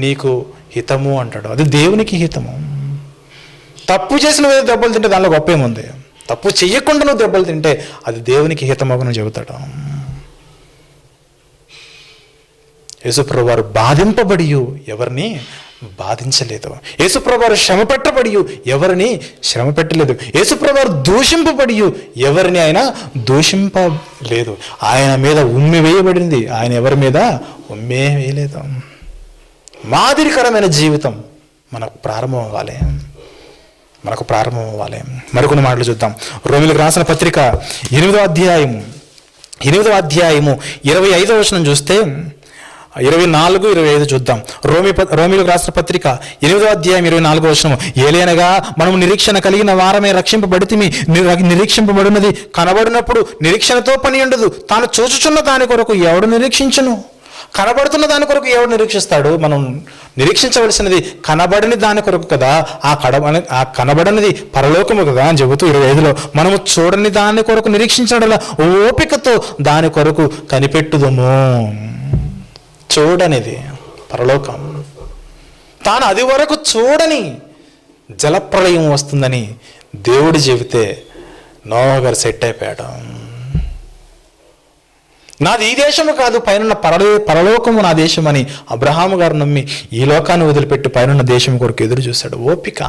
నీకు హితము అంటాడు. అది దేవునికి హితము. తప్పు చేసి నువ్వు దెబ్బలు తింటే దానిలో గొప్ప ఏముంది? తప్పు చెయ్యకుండా నువ్వు దెబ్బలు తింటే అది దేవునికి హితమని చెబుతాడు. యేసుప్రభు వారు బాధింపబడి ఎవరిని బాధించలేదు. యేసుప్రభు వారు శ్రమ పెట్టబడి ఎవరిని శ్రమ పెట్టలేదు. యేసుప్రభు వారు దూషింపబడి ఎవరిని ఆయన దూషింపలేదు. ఆయన మీద ఉమ్మి వేయబడింది, ఆయన ఎవరి మీద ఉమ్మే వేయలేదు. మాదిరికరమైన జీవితం మనకు ప్రారంభం అవ్వాలి. మరికొన్ని మాటలు చూద్దాం. రోమీలకు రాసిన పత్రిక 8వ అధ్యాయము 25వ వచనం చూస్తే 24, 25 చూద్దాం. రోమీలకు రాసిన పత్రిక 8వ అధ్యాయం 24వ వచనం, ఏలైనగా మనము నిరీక్షణ కలిగిన వారమే రక్షింపబడితిమి. నిరీక్షింపబడినది కనబడినప్పుడు నిరీక్షణతో పని ఉండదు. తాను చూచుచున్న దాని కొరకు ఎవడు నిరీక్షించును? కనబడుతున్న దాని కొరకు ఎవడు నిరీక్షిస్తాడు? మనం నిరీక్షించవలసినది కనబడని దాని కొరకు కదా. ఆ కనబడనిది పరలోకము కదా అని చెబుతూ 25లో మనము చూడని దాని కొరకు నిరీక్షించడం ఓపికతో దాని కొరకు కనిపెట్టుదము. చూడనిది పరలోకం. తాను అది వరకు చూడని జలప్రళయం వస్తుందని దేవుడు చెబితే నోవా గారు సెట్ అయిపోయాడు. నాది ఈ దేశము కాదు, పైన పరలోకము నా దేశం అని అబ్రహాము గారు నమ్మి ఈ లోకాన్ని వదిలిపెట్టి పైన దేశం కొరకు ఎదురు చూశాడు. ఓపిక.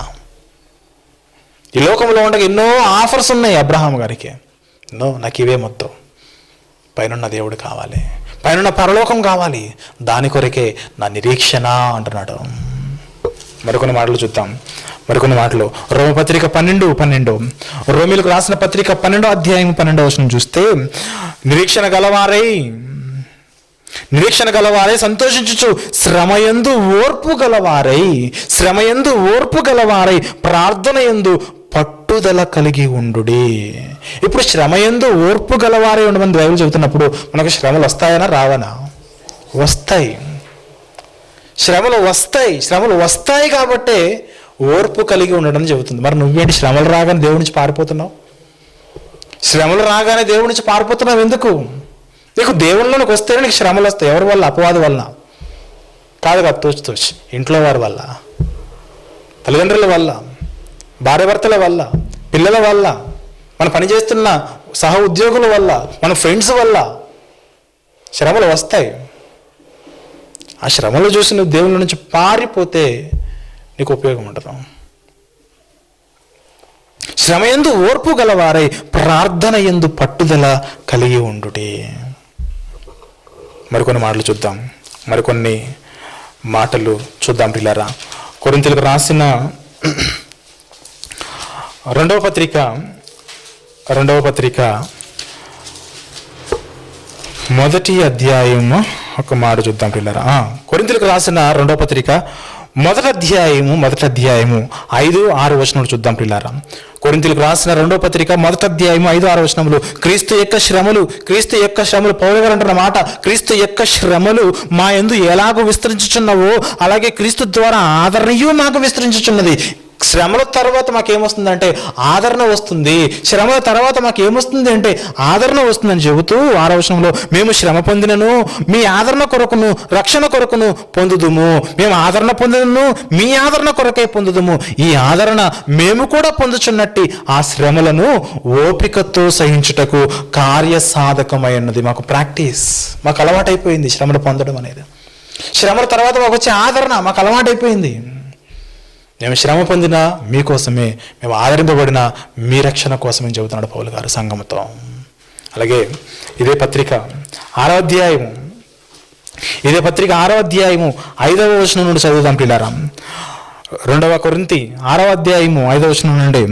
ఈ లోకంలో ఉండగా ఎన్నో ఆఫర్స్ ఉన్నాయి అబ్రహాము గారికి. నాకు ఇవే మొత్తం, పైన దేవుడు కావాలి, పైన పరలోకం కావాలి, దాని కొరకే నా నిరీక్షణ అంటున్నాడు. మరికొన్ని మాటలు చూద్దాం. రోమపత్రిక 12 రోమీలకు రాసిన పత్రిక 12వ అధ్యాయం 12వ వచనం చూస్తే, నిరీక్షణ గలవారై సంతోషించుచు శ్రమయందు ఓర్పు గలవారై ప్రార్థనయందు పట్టుదల కలిగి ఉండుడి. ఇప్పుడు శ్రమయందు ఓర్పు గలవారే ఉండమని బైబిల్ చెబుతున్నప్పుడు మనకు శ్రమలు వస్తాయనా రావనా? వస్తాయి. శ్రమలు వస్తాయి కాబట్టే ఓర్పు కలిగి ఉండడం చెబుతుంది. మరి నువ్వేంటి శ్రమలు రాగానే దేవుడి నుంచి పారిపోతున్నావు? శ్రమలు రాగానే దేవుడి నుంచి పారిపోతున్నావు ఎందుకు? నీకు దేవుళ్ళలోకి వస్తేనే నీకు శ్రమలు వస్తాయి. ఎవరి వల్ల? అపవాది వల్ల కాదు కదా, తోచి ఇంట్లో వారి వల్ల, తల్లిదండ్రుల వల్ల, భార్యాభర్తల వల్ల, పిల్లల వల్ల, మన పనిచేస్తున్న సహ ఉద్యోగుల వల్ల, మన ఫ్రెండ్స్ వల్ల శ్రమలు వస్తాయి. ఆ శ్రమలు చూసి నువ్వు దేవుళ్ళ నుంచి పారిపోతే నీకు ఉపయోగం ఉండదు. శ్రమ యందు ఓర్పు గలవారై ప్రార్థన యందు పట్టుదల కలిగి ఉండుటే. మరికొన్ని మాటలు చూద్దాం, మరికొన్ని మాటలు చూద్దాం పిల్లరా. కొరింథీయులకు రాసిన రెండవ పత్రిక మొదటి అధ్యాయము ఒక మాట చూద్దాం పిల్లరా. కొరింథీయులకు రాసిన రెండవ పత్రిక మొదటి అధ్యాయము 5-6 వచనములు చూద్దాం పిల్లారా. కొరింథీయులకు రాసిన రెండవ పత్రిక మొదటి అధ్యాయము 5-6 వచనములు. క్రీస్తు యొక్క శ్రమలు పౌలు గారు అంటున్న మాట, క్రీస్తు యొక్క శ్రమలు మా యందు ఎలాగో విస్తరించుచున్నావో అలాగే క్రీస్తు ద్వారా ఆదరణయు మాకు విస్తరించుచున్నది. శ్రమల తర్వాత మాకేమొస్తుందంటే ఆదరణ వస్తుంది. శ్రమల తర్వాత మాకేమొస్తుంది అంటే ఆదరణ వస్తుందని చెబుతూ 6వ వచనంలో, మేము శ్రమ పొందినను మీ ఆదరణ కొరకును రక్షణ కొరకును పొందుదుము. మేము ఆదరణ పొందినను మీ ఆదరణ కొరకే పొందుదుము. ఈ ఆదరణ మేము కూడా పొందుచున్నట్టి ఆ శ్రమలను ఓపికతో సహించుటకు కార్యసాధకమై ఉన్నది. మాకు ప్రాక్టీస్, మాకు అలవాటైపోయింది శ్రమలు పొందడం అనేది. శ్రమల తర్వాత మాకు వచ్చే ఆదరణ మాకు అలవాటైపోయింది. మేము శ్రమ పొందిన మీకోసమే, మేము ఆదరింపబడిన మీ రక్షణ కోసమే చెబుతున్నాడు పౌలు గారు సంఘముతో. అలాగే ఇదే పత్రిక 6వ అధ్యాయము 5వ వచనం నుండి చదువుదాం పిల్లారా. 2వ కొరింథీ 6వ అధ్యాయము 5వ వచనం నుండి,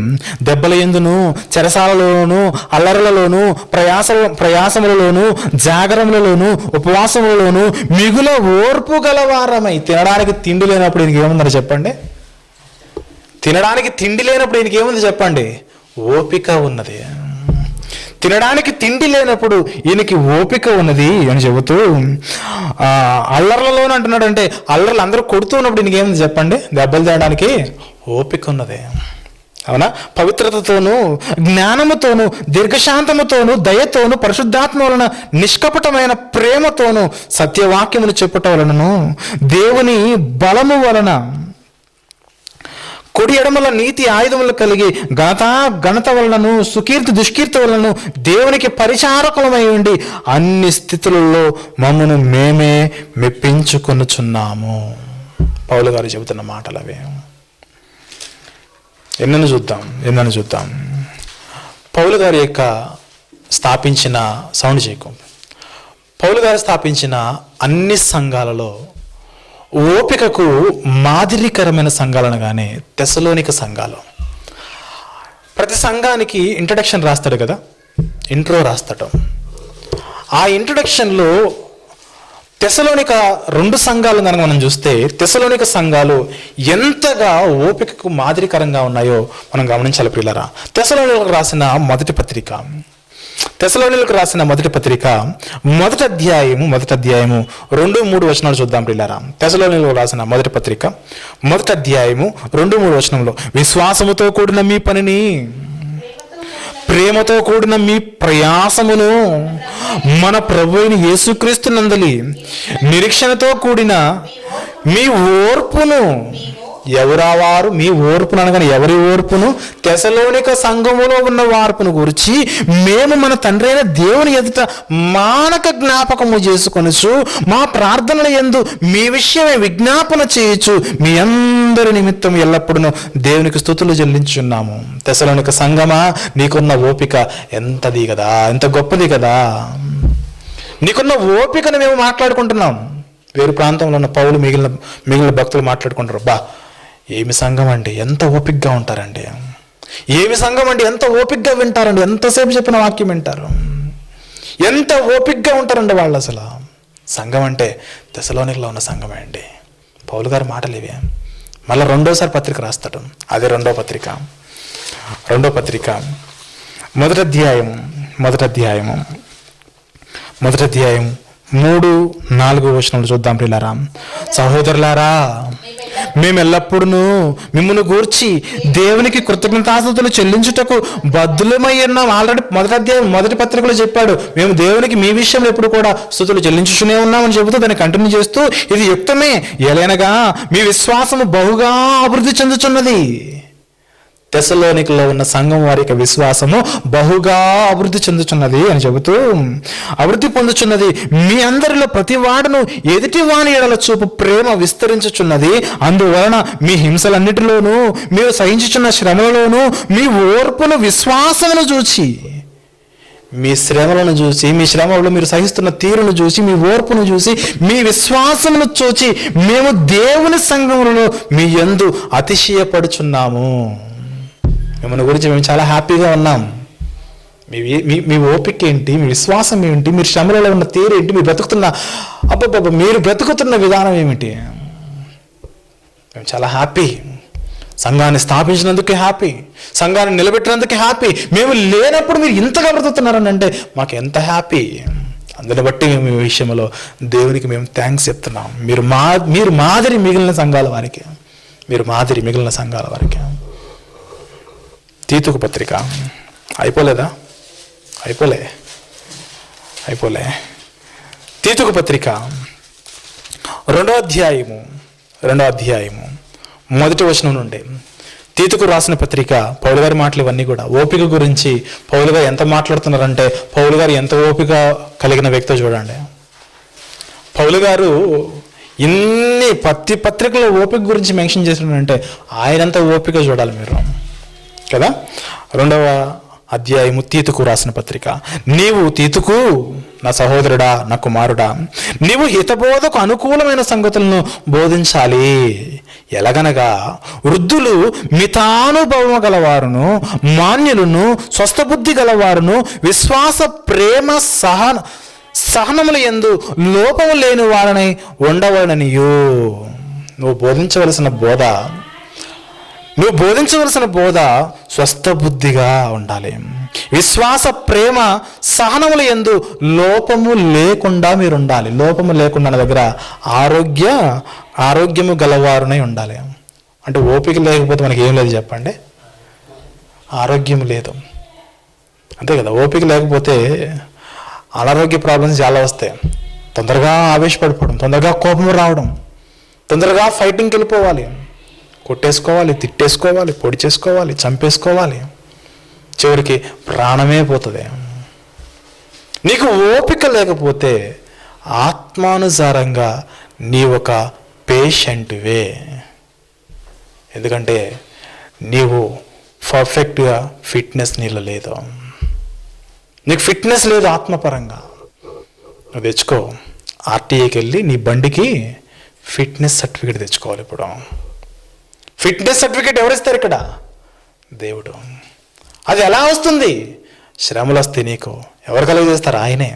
దెబ్బల యందును చెరసాలలోను అల్లర్లలోను ప్రయాసములలోను జాగరములలోను ఉపవాసములలోను మిగుల ఓర్పు గలవారమై. తినడానికి తిండి లేనప్పుడు ఇంకేముందని చెప్పండి? తినడానికి తిండి లేనప్పుడు ఈయనకేముంది చెప్పండి? ఓపిక ఉన్నది. తినడానికి తిండి లేనప్పుడు ఈయనకి ఓపిక ఉన్నది అని చెబుతూ అల్లర్లలోనే అంటున్నాడు. అంటే అల్లర్లు అందరూ కొడుతూ ఉన్నప్పుడు ఈయనకేముంది చెప్పండి? దెబ్బలు తినడానికి ఓపిక ఉన్నది. అవునా? పవిత్రతతోనూ జ్ఞానముతోనూ దీర్ఘశాంతముతోనూ దయతోనూ పరిశుద్ధాత్మ వలన నిష్కపటమైన ప్రేమతోనూ సత్యవాక్యమును చెప్పుట వలనను దేవుని బలము వలన కొడి ఎడమల నీతి ఆయుధములు కలిగి ఘనత వలనను సుకీర్తి దుష్కీర్తి వలనను దేవునికి పరిచారకులమై ఉండి అన్ని స్థితులలో మమ్మను మేమే మెప్పించుకొనుచున్నాము. పౌలు గారు చెబుతున్న మాటలు అవే. ఎన్నను చూద్దాం. పౌలు గారి యొక్క స్థాపించిన పౌలు గారు స్థాపించిన అన్ని సంఘాలలో ఓపికకు మాదిరికరమైన సంఘాలనగానే తెస్సలోనిక సంఘాలు. ప్రతి సంఘానికి ఇంట్రడక్షన్ రాస్తాడు కదా, ఇంట్రో రాస్తాడు. ఆ ఇంట్రడక్షన్లో తెస్సలోనిక 2 సంఘాలు కనుక మనం చూస్తే, తెస్సలోనిక సంఘాలు ఎంతగా ఓపికకు మాదిరికరంగా ఉన్నాయో మనం గమనించాలి ప్రియులారా. తెస్సలోనికలకు రాసిన మొదటి పత్రిక మొదటి అధ్యాయము 2-3 వచనాలు చూద్దాం ప్రియులారా. తెస్సలోనికలకు రాసిన మొదటి పత్రిక మొదటి అధ్యాయము 2-3 వచనంలో, విశ్వాసముతో కూడిన మీ పనిని, ప్రేమతో కూడిన మీ ప్రయాసమును, మన ప్రభువైన యేసుక్రీస్తు నందలి నిరీక్షణతో కూడిన మీ ఓర్పును. ఎవరావారు? మీ ఓర్పును అనగానే ఎవరి ఓర్పును? తెస్సలోనిక సంఘములో ఉన్న వార్పును గురించి మేము మన తండ్రి అయిన దేవుని ఎదుట మానక జ్ఞాపకము చేసుకొనుచు మా ప్రార్థనల యందు మీ విషయమే విజ్ఞాపన చేయొచ్చు మీ అందరి నిమిత్తం ఎల్లప్పుడూ దేవునికి స్తుతులు చెల్లించున్నాము. తెస్సలోనిక సంఘమా, నీకున్న ఓపిక ఎంతది కదా, ఎంత గొప్పది కదా. నీకున్న ఓపికను మేము మాట్లాడుకుంటున్నాం. వేరు ప్రాంతంలో ఉన్న పౌలు మిగిలిన భక్తులు మాట్లాడుకుంటారు, బా ఏమి సంఘం అండి, ఎంత ఓపికగా ఉంటారండి, ఏమి సంఘం అండి, ఎంత ఓపికగా వింటారండి, ఎంతసేపు చెప్పిన వాక్యం వింటారు, ఎంత ఓపికగా ఉంటారండి వాళ్ళు. అసలు సంఘం అంటే తెస్సలోనికలో ఉన్న సంఘమే అండి. పౌలు గారి మాటలు ఇవే. మళ్ళీ 2వ పత్రిక రాస్తాడు. అదే 2వ పత్రిక మొదటి అధ్యాయం 3-4 వచనాలు చూద్దాం ప్రియులారా. సహోదరులారా, మేము ఎల్లప్పుడూ మిమ్మల్ని గూర్చి దేవునికి కృతజ్ఞతాస్తుతులు చెల్లించుటకు బద్దులమై ఉన్నాం. ఆల్రెడీ మొదటి పత్రికలో చెప్పాడు, మేము దేవునికి మీ విషయంలో ఎప్పుడు కూడా స్తుతులు చెల్లించుతూనే ఉన్నామని చెబుతూ దాన్ని కంటిన్యూ చేస్తూ, ఇది యుక్తమే ఎలైనగా మీ విశ్వాసము బహుగా అభివృద్ధి చెందుతున్నది. తెస్సలోనికలో ఉన్న సంఘం వారి యొక్క విశ్వాసము బహుగా అభివృద్ధి చెందుతున్నది అని చెబుతూ, అభివృద్ధి పొందుచున్నది. మీ అందరిలో ప్రతి వాడును ఎదుటి వాని ఎడల చూపు ప్రేమ విస్తరించుచున్నది. అందువలన మీ హింసలన్నిటిలోనూ, మీరు సహించుచున్న శ్రమలలోనూ మీ ఓర్పును విశ్వాసమును చూచి, మీ శ్రమలను చూసి, మీ శ్రమలో మీరు సహిస్తున్న తీరును చూసి, మీ ఓర్పును చూసి, మీ విశ్వాసమును చూచి మేము దేవుని సంఘములలో మీ యందు అతిశయపడుచున్నాము. మిమ్మల్ని గురించి మేము చాలా హ్యాపీగా ఉన్నాం. మీ ఓపిక ఏంటి, మీ విశ్వాసం ఏంటి, మీరు శ్రమలలో ఉన్న తీరు ఏంటి, మీరు బ్రతుకుతున్న విధానం ఏమిటి? మేము చాలా హ్యాపీ. సంఘాన్ని స్థాపించినందుకే హ్యాపీ, సంఘాన్ని నిలబెట్టినందుకే హ్యాపీ. మేము లేనప్పుడు మీరు ఇంతగా బ్రతుకుతున్నారని అంటే మాకు ఎంత హ్యాపీ. అందుని బట్టి మేము ఈ విషయంలో దేవునికి మేము థ్యాంక్స్ చెప్తున్నాం. మీరు మాదిరి మిగిలిన సంఘాల వారికి, మీరు మాదిరి మిగిలిన సంఘాల వారికి. తీతుకు పత్రిక అయిపోలేదా? అయిపోలే. తీతుకు పత్రిక 2వ అధ్యాయము 1వ వచనం నుండి. తీతుకు రాసిన పత్రిక, పౌలు గారి మాటలు ఇవన్నీ కూడా ఓపిక గురించి పౌలు గారు ఎంత మాట్లాడుతున్నారంటే, పౌలు గారు ఎంత ఓపిక కలిగిన వ్యక్తో చూడండి. పౌలు గారు ఇన్ని పత్రికల ఓపిక గురించి మెన్షన్ చేస్తున్నారంటే ఆయనంత ఓపిక చూడాలి మీరు కదా. 2వ అధ్యాయము తీతుకు రాసిన పత్రిక. నీవు తీతుకు, నా సహోదరుడా, నా కుమారుడా, నీవు హితబోధకు అనుకూలమైన సంగతులను బోధించాలి. ఎలాగనగా వృద్ధులు, మితానుభవము గలవారును, మాన్యులను, స్వస్థబుద్ధి గలవారును, విశ్వాస ప్రేమ సహనముల యందు లోపము లేని వారని ఉండవలననియు. నువ్వు బోధించవలసిన బోధ స్వస్థబుద్ధిగా ఉండాలి. విశ్వాస ప్రేమ సహనముల యందు లోపము లేకుండా మీరు ఉండాలి. లోపము లేకుండా దగ్గర ఆరోగ్యము గలవారునై ఉండాలి. అంటే ఓపిక లేకపోతే మనకి ఏం లేదు చెప్పండి, ఆరోగ్యం లేదు, అంతే కదా. ఓపిక లేకపోతే అనారోగ్య ప్రాబ్లమ్స్ చాలా వస్తాయి. తొందరగా ఆవేశపడిపోవడం, తొందరగా కోపం రావడం, తొందరగా ఫైటింగ్కి వెళ్ళిపోవాలి, కొట్టేసుకోవాలి, తిట్టేసుకోవాలి, పొడి చేసుకోవాలి, చంపేసుకోవాలి, చివరికి ప్రాణమే పోతుంది. నీకు ఓపిక లేకపోతే ఆత్మానుసారంగా నీ ఒక పేషెంట్వే. ఎందుకంటే నీవు పర్ఫెక్ట్గా ఫిట్నెస్ నీలో లేదు, నీకు ఫిట్నెస్ లేదు ఆత్మపరంగా. నువ్వు తెచ్చుకో, ఆర్టీఏకి వెళ్ళి నీ బండికి ఫిట్నెస్ సర్టిఫికేట్ తెచ్చుకోవాలి. ఇప్పుడు ఫిట్నెస్ సర్టిఫికేట్ ఎవరిస్తారు ఇక్కడ? దేవుడు. అది ఎలా వస్తుంది? శ్రమలు వస్తాయి నీకు. ఎవరు కలుగజేస్తారు? ఆయనే.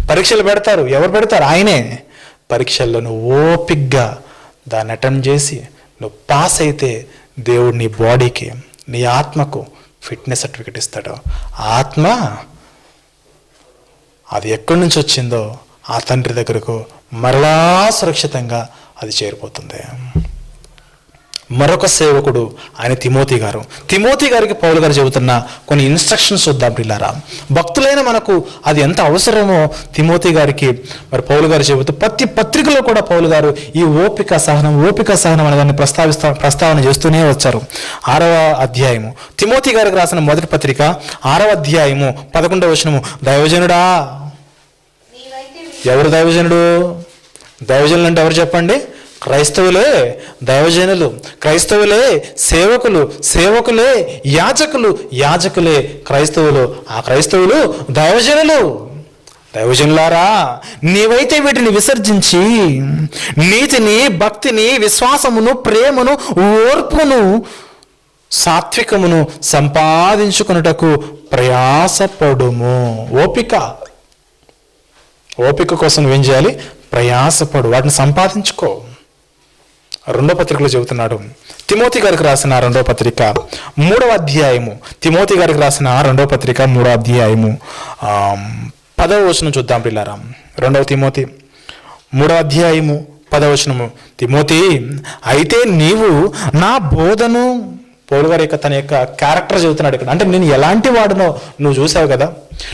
పరీక్షలు పెడతారు, ఎవరు పెడతారు? ఆయనే. పరీక్షల్లో నువ్వు ఓపిగ్గా దాన్ని అటెంప్ట్ చేసి నువ్వు పాస్ అయితే దేవుడు నీ బాడీకి, నీ ఆత్మకు ఫిట్నెస్ సర్టిఫికేట్ ఇస్తాడు. ఆత్మ అది ఎక్కడి నుంచి వచ్చిందో ఆ తండ్రి దగ్గరకు మరలా సురక్షితంగా అది చేరిపోతుంది. మరొక సేవకుడు ఆయన తిమోతి గారికి పౌలు గారు చెబుతున్న కొన్ని ఇన్స్ట్రక్షన్స్ చూద్దాం పిల్లారా. భక్తులైన మనకు అది ఎంత అవసరమో తిమోతి గారికి మరి పౌలు గారు చెబుతూ ప్రతి పత్రికలో కూడా పౌలు గారు ఈ ఓపిక సహనం అనే దాన్ని ప్రస్తావన చేస్తూనే వచ్చారు. 6వ అధ్యాయము తిమోతి గారికి రాసిన మొదటి పత్రిక 6వ అధ్యాయము 11వ వచనము. దైవజనుడా, ఎవరు దైవజనుడు? దైవజనులు అంటే ఎవరు చెప్పండి? క్రైస్తవులే దైవజనులు, క్రైస్తవులే సేవకులే యాజకులే క్రైస్తవులు, ఆ క్రైస్తవులు దైవజనులు. దైవజనులారా, నీవైతే వీటిని విసర్జించి నీతిని, భక్తిని, విశ్వాసమును, ప్రేమను, ఓర్పును, సాత్వికమును సంపాదించుకొనుటకు ప్రయాసపడుము. ఓపిక కోసం నువ్వేం చేయాలి? ప్రయాసపడు, వాటిని సంపాదించుకో. 2వ పత్రికలో చెబుతున్నాడు. తిమోతి గారికి రాసిన 2వ పత్రిక 3వ అధ్యాయము, తిమోతి గారికి రాసిన 2వ పత్రిక 3వ అధ్యాయము 10వ వచనం చూద్దాం పిల్లారా. 2వ తిమోతి 3వ అధ్యాయము 10వ వచనము, తిమోతి అయితే నీవు నా బోధను, పౌలు గారి యొక్క తన యొక్క క్యారెక్టర్ చెబుతున్నాడు ఇక్కడ. అంటే నేను ఎలాంటి వాడునో నువ్వు చూసావు కదా,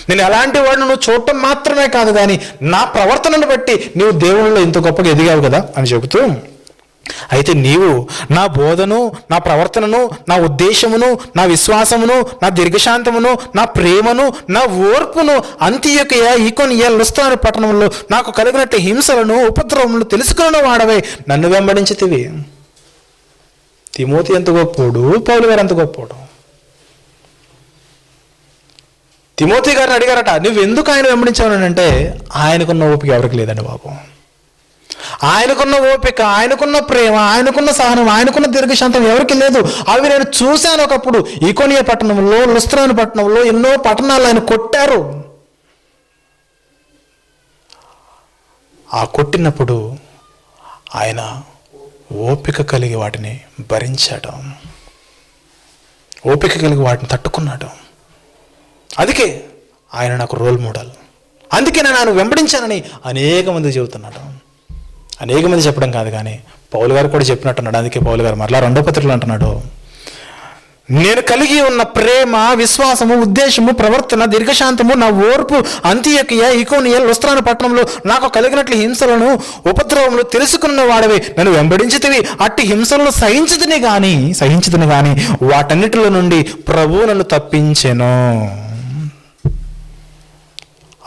నేను ఎలాంటి వాడినో నువ్వు చూడటం మాత్రమే కాదు కానీ నా ప్రవర్తనను బట్టి నీవు దేవునిలో ఇంత గొప్పగా ఎదిగావు కదా అని చెబుతూ, అయితే నీవు నా బోధను, నా ప్రవర్తనను, నా ఉద్దేశమును, నా విశ్వాసమును, నా దీర్ఘశాంతమును, నా ప్రేమను, నా ఓర్పును అంతియొకయ, ఈకొనియ, లుస్త్ర పట్టణంలో నాకు కలిగినట్టు హింసలను, ఉపద్రవములను తెలుసుకున్న వాడవే నన్ను వెంబడించితివి. తిమోతి ఎంత గొప్పోడు, పౌలు గారు ఎంత గొప్పోడు. తిమోతి గారిని అడిగారట, నువ్వు ఎందుకు ఆయన వెంబడించావు అంటే, ఆయనకున్న ఓపిక ఎవరికి లేదండి బాబు. ఆయనకున్న ఓపిక, ఆయనకున్న ప్రేమ, ఆయనకున్న సహనం, ఆయనకున్న దీర్ఘశాంతం ఎవరికి లేదు. అవి నేను చూశాను ఒకప్పుడు. ఈకొనియ పట్టణంలో, లుస్త్ర పట్టణంలో ఎన్నో పట్టణాలు ఆయన కొట్టారు. ఆ కొట్టినప్పుడు ఆయన ఓపిక కలిగి వాటిని భరించాడు, ఓపిక కలిగి వాటిని తట్టుకున్నాడు. అందుకే ఆయన నాకు రోల్ మోడల్. అందుకే నేను ఆయన వెంబడించానని అనేక మంది చెబుతున్నాడు. అనేక మంది చెప్పడం కాదు కానీ పౌలు గారు కూడా చెప్పినట్టున్నాడు. అందుకే పౌలు గారు మరలా 2వ పత్రికలో అంటున్నాడు, నేను కలిగి ఉన్న ప్రేమ, విశ్వాసము, ఉద్దేశము, ప్రవర్తన, దీర్ఘశాంతము, నా ఓర్పు అంతియొకయ, ఈకొనియ, లుస్త్ర పట్టణంలో నాకు కలిగినట్లు హింసలను, ఉపద్రవములు తెలుసుకున్న వాడవే నన్ను వెంబడించితివి. అట్టి హింసలను సహించుదుని గాని వాటన్నిటిలో నుండి ప్రభువు నన్ను తప్పించెను.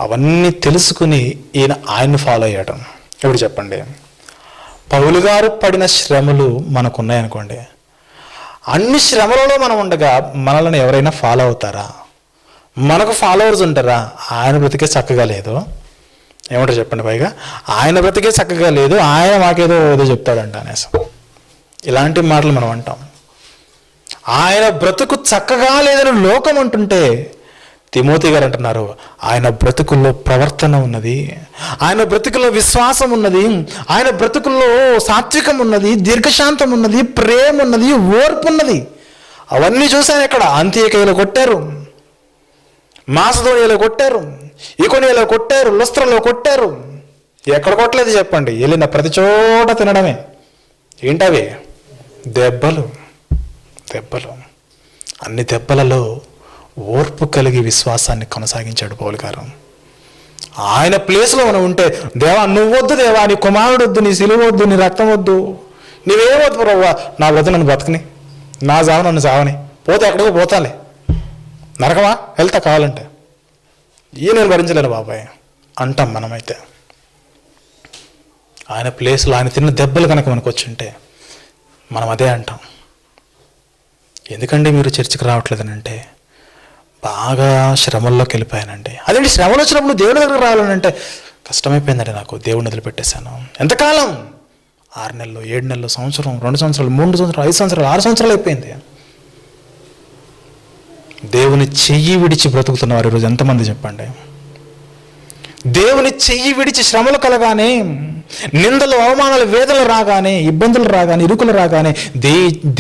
అవన్నీ తెలుసుకుని ఆయన్ని ఫాలో అయ్యాడు. ఇప్పుడు చెప్పండి, పౌలు గారు పడిన శ్రమలు మనకున్నాయనుకోండి, అన్ని శ్రమలలో మనం ఉండగా మనల్ని ఎవరైనా ఫాలో అవుతారా? మనకు ఫాలోవర్స్ ఉంటారా? ఆయన బ్రతికే చక్కగా లేదు, ఏమంటారు చెప్పండి. పైగా ఆయన బ్రతికే చక్కగా లేదు, ఆయన మాకేదో ఏదో చెప్తాడంట అనేసి ఇలాంటి మాటలు మనం అంటాం. ఆయన బ్రతుకు చక్కగా లేదని లోకం అంటుంటే తిమోతి గారు అంటున్నారు, ఆయన బ్రతుకుల్లో ప్రవర్తన ఉన్నది, ఆయన బ్రతుకుల్లో విశ్వాసం ఉన్నది, ఆయన బ్రతుకుల్లో సాత్వికం ఉన్నది, దీర్ఘశాంతం ఉన్నది, ప్రేమ ఉన్నది, ఓర్పు ఉన్నది. అవన్నీ చూశాను. ఇక్కడ అంత్యొకయలో కొట్టారు, మాసిదోనియలో కొట్టారు, ఈకొనియలో కొట్టారు, లుస్త్రలో కొట్టారు. ఎక్కడ కొట్టలేదు చెప్పండి, వెళ్ళిన ప్రతి చోట తినడమే. ఏంటవి? దెబ్బలు. అన్ని దెబ్బలలో ఓర్పు కలిగి విశ్వాసాన్ని కొనసాగించాడు పౌలు గారు. ఆయన ప్లేస్లో మనం ఉంటే, దేవా నువ్వొద్దు, దేవా నీ కుమారుడు వద్దు, నీ సిలువ వద్దు, నీ రక్తం వద్దు, నీవేమొద్దు ప్రభువా, నా వద్దు, నన్ను బతకని, నా చావు నన్ను చావని, పోతే ఎక్కడికో పోతాలే, నరకమా వెళ్తా కావాలంటే, నేను భరించలేను బాబాయ్ అంటాం మనమైతే. ఆయన ప్లేస్లో ఆయన తిన్న దెబ్బలు కనుక మనకు వచ్చి ఉంటే మనం అదే అంటాం. ఎందుకండి మీరు చర్చికి రావట్లేదని అంటే, బాగా శ్రమల్లోకి వెళ్ళిపోయానండి. అదేంటి శ్రమలు వచ్చినప్పుడు దేవుడి దగ్గర రావాలనంటే, కష్టమైపోయిందండి నాకు, దేవుడిని వదిలిపెట్టేశాను. ఎంతకాలం? 6 నెలలు, 7 నెలలు, సంవత్సరం, 2 సంవత్సరాలు, 3 సంవత్సరాలు, 5 సంవత్సరాలు, 6 సంవత్సరాలు అయిపోయింది. దేవుని చెయ్యి విడిచి బ్రతుకుతున్నవారు ఈరోజు ఎంతమంది చెప్పండి? దేవుని చెయ్యి విడిచి శ్రమలు కలగానే, నిందలు, అవమానాలు, వేదనలు రాగానే, ఇబ్బందులు రాగానే, ఇరుకులు రాగానే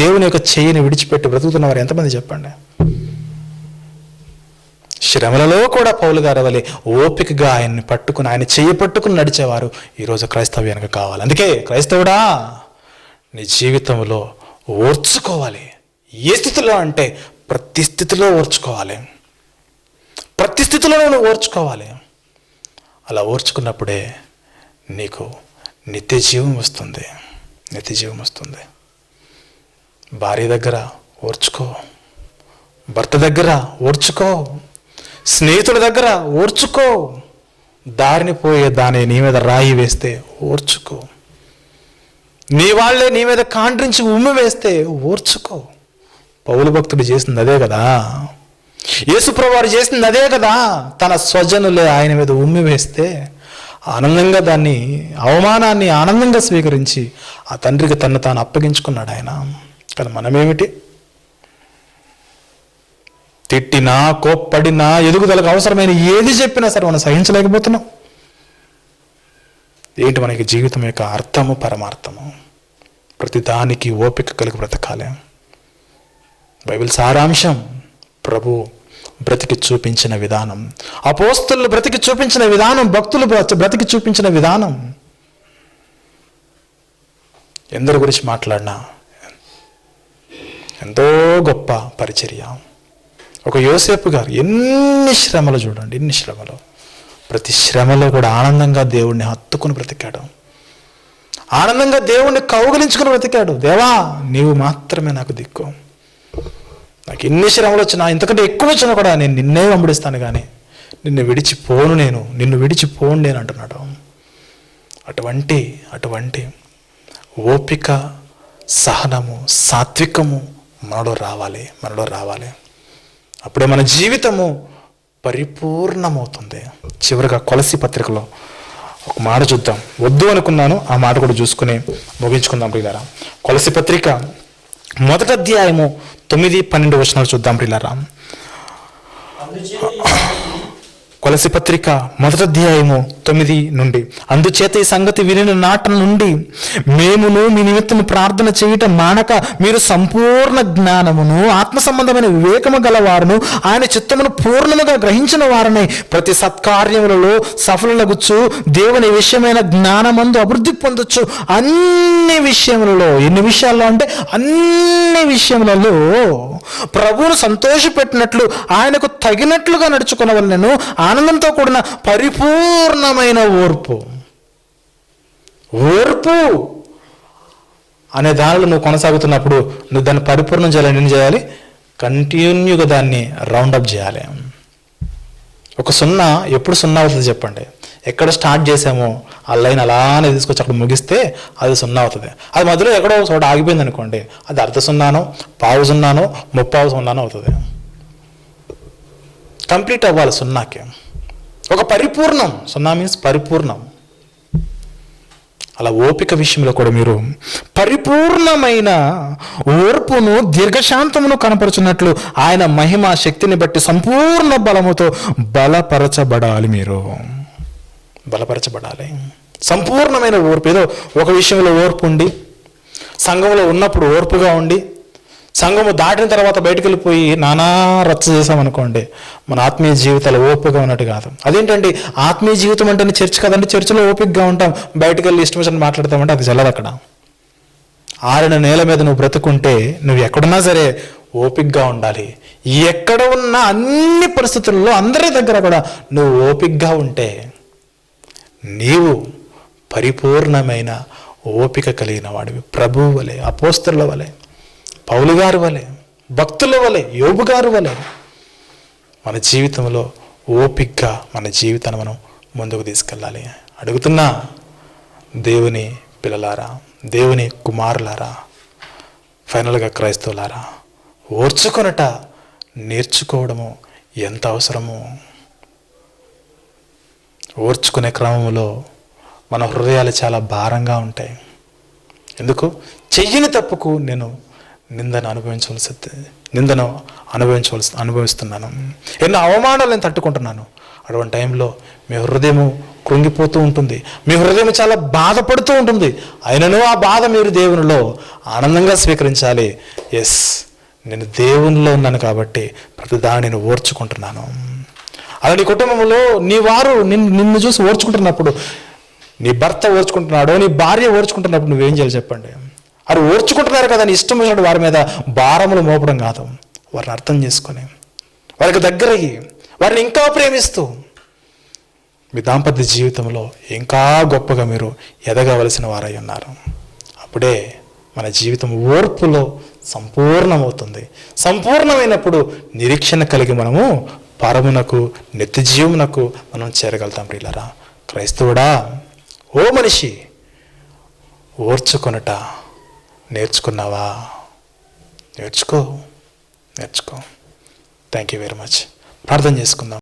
దేవుని యొక్క చెయ్యిని విడిచిపెట్టి బ్రతుకుతున్నవారు ఎంతమంది చెప్పండి? శ్రమలలో కూడా పౌలు గారి వలె ఓపికగా ఆయన్ని పట్టుకుని, ఆయన చెయ్యి పట్టుకుని నడిచేవారు ఈరోజు క్రైస్తవ్యానికి కావాలి. అందుకే క్రైస్తవుడా, నీ జీవితంలో ఓర్చుకోవాలి. ఏ స్థితిలో అంటే ప్రతి స్థితిలో ఓర్చుకోవాలి. ప్రతి స్థితిలో నువ్వు ఓర్చుకోవాలి. అలా ఓర్చుకున్నప్పుడే నీకు నిత్య జీవం వస్తుంది. భార్య దగ్గర ఓర్చుకో, భర్త దగ్గర ఓర్చుకో, స్నేహితుల దగ్గర ఓర్చుకో, దారిని పోయే దాని నీ మీద రాయి వేస్తే ఓర్చుకో, నీ వాళ్ళే నీ మీద కాండ్రించి ఉమ్మి వేస్తే ఓర్చుకో. పౌలు భక్తుడు చేసింది అదే కదా, యేసుప్రభువారు చేసింది అదే కదా. తన స్వజనులే ఆయన మీద ఉమ్మి వేస్తే ఆనందంగా దాన్ని, అవమానాన్ని ఆనందంగా స్వీకరించి ఆ తండ్రికి తను తాను అప్పగించుకున్నాడు ఆయన. కానీ మనమేమిటి? తిట్టినా, కోప్పడినా, ఎదుగుదలకు అవసరమైన ఏది చెప్పినా సరే మనం సహించలేకపోతున్నాం. ఏంటి మనకి జీవితం యొక్క అర్థము, పరమార్థము? ప్రతిదానికి ఓపిక కలిగి బ్రతకాలి. బైబిల్ సారాంశం ప్రభు బ్రతికి చూపించిన విధానం, అపోస్తలులు బ్రతికి చూపించిన విధానం, భక్తులు బ్రతికి చూపించిన విధానం. ఎందరి గురించి మాట్లాడినా ఎంతో గొప్ప పరిచర్య. ఒక యోసేపు గారు ఎన్ని శ్రమలు చూడండి, ఎన్ని శ్రమలు. ప్రతి శ్రమలో కూడా ఆనందంగా దేవుణ్ణి హత్తుకుని బ్రతికాడు, ఆనందంగా దేవుణ్ణి కౌగిలించుకుని బ్రతికాడు. దేవా నీవు మాత్రమే నాకు దిక్కు, నాకు ఎన్ని శ్రమలు వచ్చినా, ఇంతకంటే ఎక్కువ వచ్చినా కూడా నేను నిన్నే వెంబడిస్తాను కానీ నిన్ను విడిచిపోను నిన్ను విడిచిపోను నేను అంటున్నాడు. అటువంటి ఓపిక, సహనము, సాత్వికము మనలో రావాలి. అప్పుడే మన జీవితము పరిపూర్ణమవుతుంది. చివరిగా కొలస్సీ పత్రికలో ఒక మాట చూద్దాం. వద్దు అనుకున్నాను, ఆ మాట కూడా చూసుకుని ముగించుకుందాం ప్రియులారా. కొలస్సీ పత్రిక 1వ అధ్యాయము 9-12 వచనాలు చూద్దాం ప్రియులారా. కొలస్సీ పత్రిక 1వ అధ్యాయము 9 నుండి, అందుచేత ఈ సంగతి వినిన నాట నుండి మేమును మీ నిమిత్తము ప్రార్థన చేయటం మానక మీరు సంపూర్ణ జ్ఞానమును ఆత్మ సంబంధమైన వివేకము గలవారును ఆయన చిత్తమును పూర్ణముగా గ్రహించిన వారని ప్రతి సత్కార్యములలో సఫలగుచ్చు దేవుని విషయమైన జ్ఞానమందు అభివృద్ధి పొందొచ్చు. అన్ని విషయములలో, ఎన్ని విషయాల్లో అంటే అన్ని విషయములలో ప్రభువును సంతోషపెట్టినట్లు ఆయనకు తగినట్లుగా నడుచుకున్నవలెను. ఆనందంతో కూడిన పరిపూర్ణమైన ఓర్పు అనే దానిలో నువ్వు కొనసాగుతున్నప్పుడు నువ్వు దాన్ని పరిపూర్ణం చేయాలని ఏం చేయాలి? కంటిన్యూగా దాన్ని రౌండప్ చేయాలి. ఒక 0 ఎప్పుడు 0 అవుతుంది చెప్పండి? ఎక్కడ స్టార్ట్ చేసామో ఆ లైన్ అలానే తీసుకొచ్చి అక్కడ ముగిస్తే అది 0 అవుతుంది. అది మధ్యలో ఎక్కడో చోట ఆగిపోయింది అనుకోండి, అది అర్ధ 0నో, పావు 0నో, ముప్పావు 0నో అవుతుంది. కంప్లీట్ అవ్వాలి 0కి. ఒక పరిపూర్ణం, 0 మీన్స్ పరిపూర్ణం. అలా ఓపిక విషయంలో కూడా మీరు పరిపూర్ణమైన ఓర్పును దీర్ఘశాంతమును కనపరుచున్నట్లు ఆయన మహిమ శక్తిని బట్టి సంపూర్ణ బలముతో బలపరచబడాలి. మీరు బలపరచబడాలి. సంపూర్ణమైన ఓర్పు. ఏదో ఒక విషయంలో ఓర్పు ఉండి, సంఘంలో ఉన్నప్పుడు ఓర్పుగా ఉండి, సంఘము దాటిన తర్వాత బయటకు వెళ్ళిపోయి నానా రచ్చ చేసామనుకోండి, మన ఆత్మీయ జీవితాలు ఓపికగా ఉన్నట్టు కాదు. అదేంటండి ఆత్మీయ జీవితం అంటే చర్చ్ కదండి, చర్చిలో ఓపికగా ఉంటాం, బయటకు వెళ్ళి ఇష్టం వచ్చినట్టు మాట్లాడతామంటే అది చల్లదు. అక్కడ ఆరిన నేల మీద నువ్వు బ్రతుకుంటే నువ్వు ఎక్కడున్నా సరే ఓపికగా ఉండాలి. ఎక్కడ ఉన్నా అన్ని పరిస్థితుల్లో అందరి దగ్గర కూడా నువ్వు ఓపికగా ఉంటే నీవు పరిపూర్ణమైన ఓపిక కలిగిన వాడివి. ప్రభువు వలె, అపోస్తలుల వలె, పౌలు గారి వలె, భక్తుల వలె, యోబు గారి వలె మన జీవితంలో ఓపికగా మన జీవితాన్ని మనం ముందుకు తీసుకెళ్ళాలి. అడుగుతున్నా దేవుని పిల్లలారా, దేవుని కుమారులారా, ఫైనల్గా క్రైస్తవులారా, ఓర్చుకొనట నేర్చుకోవడము ఎంత అవసరమో. ఓర్చుకునే క్రమంలో మన హృదయాలు చాలా భారంగా ఉంటాయి. ఎందుకు? చెయ్యని తప్పుకు నేను నిందను అనుభవిస్తున్నాను, ఎన్నో అవమానాలు నేను తట్టుకుంటున్నాను. అటువంటి టైంలో మీ హృదయము కృంగిపోతూ ఉంటుంది, మీ హృదయం చాలా బాధపడుతూ ఉంటుంది. అయినను ఆ బాధ మీరు దేవునిలో ఆనందంగా స్వీకరించాలి. ఎస్, నేను దేవునిలో ఉన్నాను కాబట్టి ప్రతిదాన్ని నేను ఓర్చుకుంటున్నాను. అలా నీ కుటుంబంలో నీ వారు నిన్ను చూసి ఓర్చుకుంటున్నప్పుడు, నీ భర్త ఓర్చుకుంటున్నాడో, నీ భార్య ఓర్చుకుంటున్నప్పుడు నువ్వేం చేయాలి చెప్పండి? వారు ఓర్చుకుంటున్నారు కదా, నీ ఇష్టం వచ్చినట్టు వారి మీద భారములు మోపడం కాదు. వారిని అర్థం చేసుకొని, వారికి దగ్గరయ్యి, వారిని ఇంకా ప్రేమిస్తూ మీ దాంపత్య జీవితంలో ఇంకా గొప్పగా మీరు ఎదగవలసిన వారై ఉన్నారు. అప్పుడే మన జీవితం ఓర్పులో సంపూర్ణమవుతుంది. సంపూర్ణమైనప్పుడు నిరీక్షణ కలిగి మనము పరమునకు, నిత్య జీవమునకు మనం చేరగలుగుతాం. ప్రియులారా, క్రైస్తవుడా, ఓ మనిషి, ఓర్చుకొనుట నేర్చుకున్నావా? నేర్చుకో. Thank you very much. ప్రార్థన చేసుకుందాం.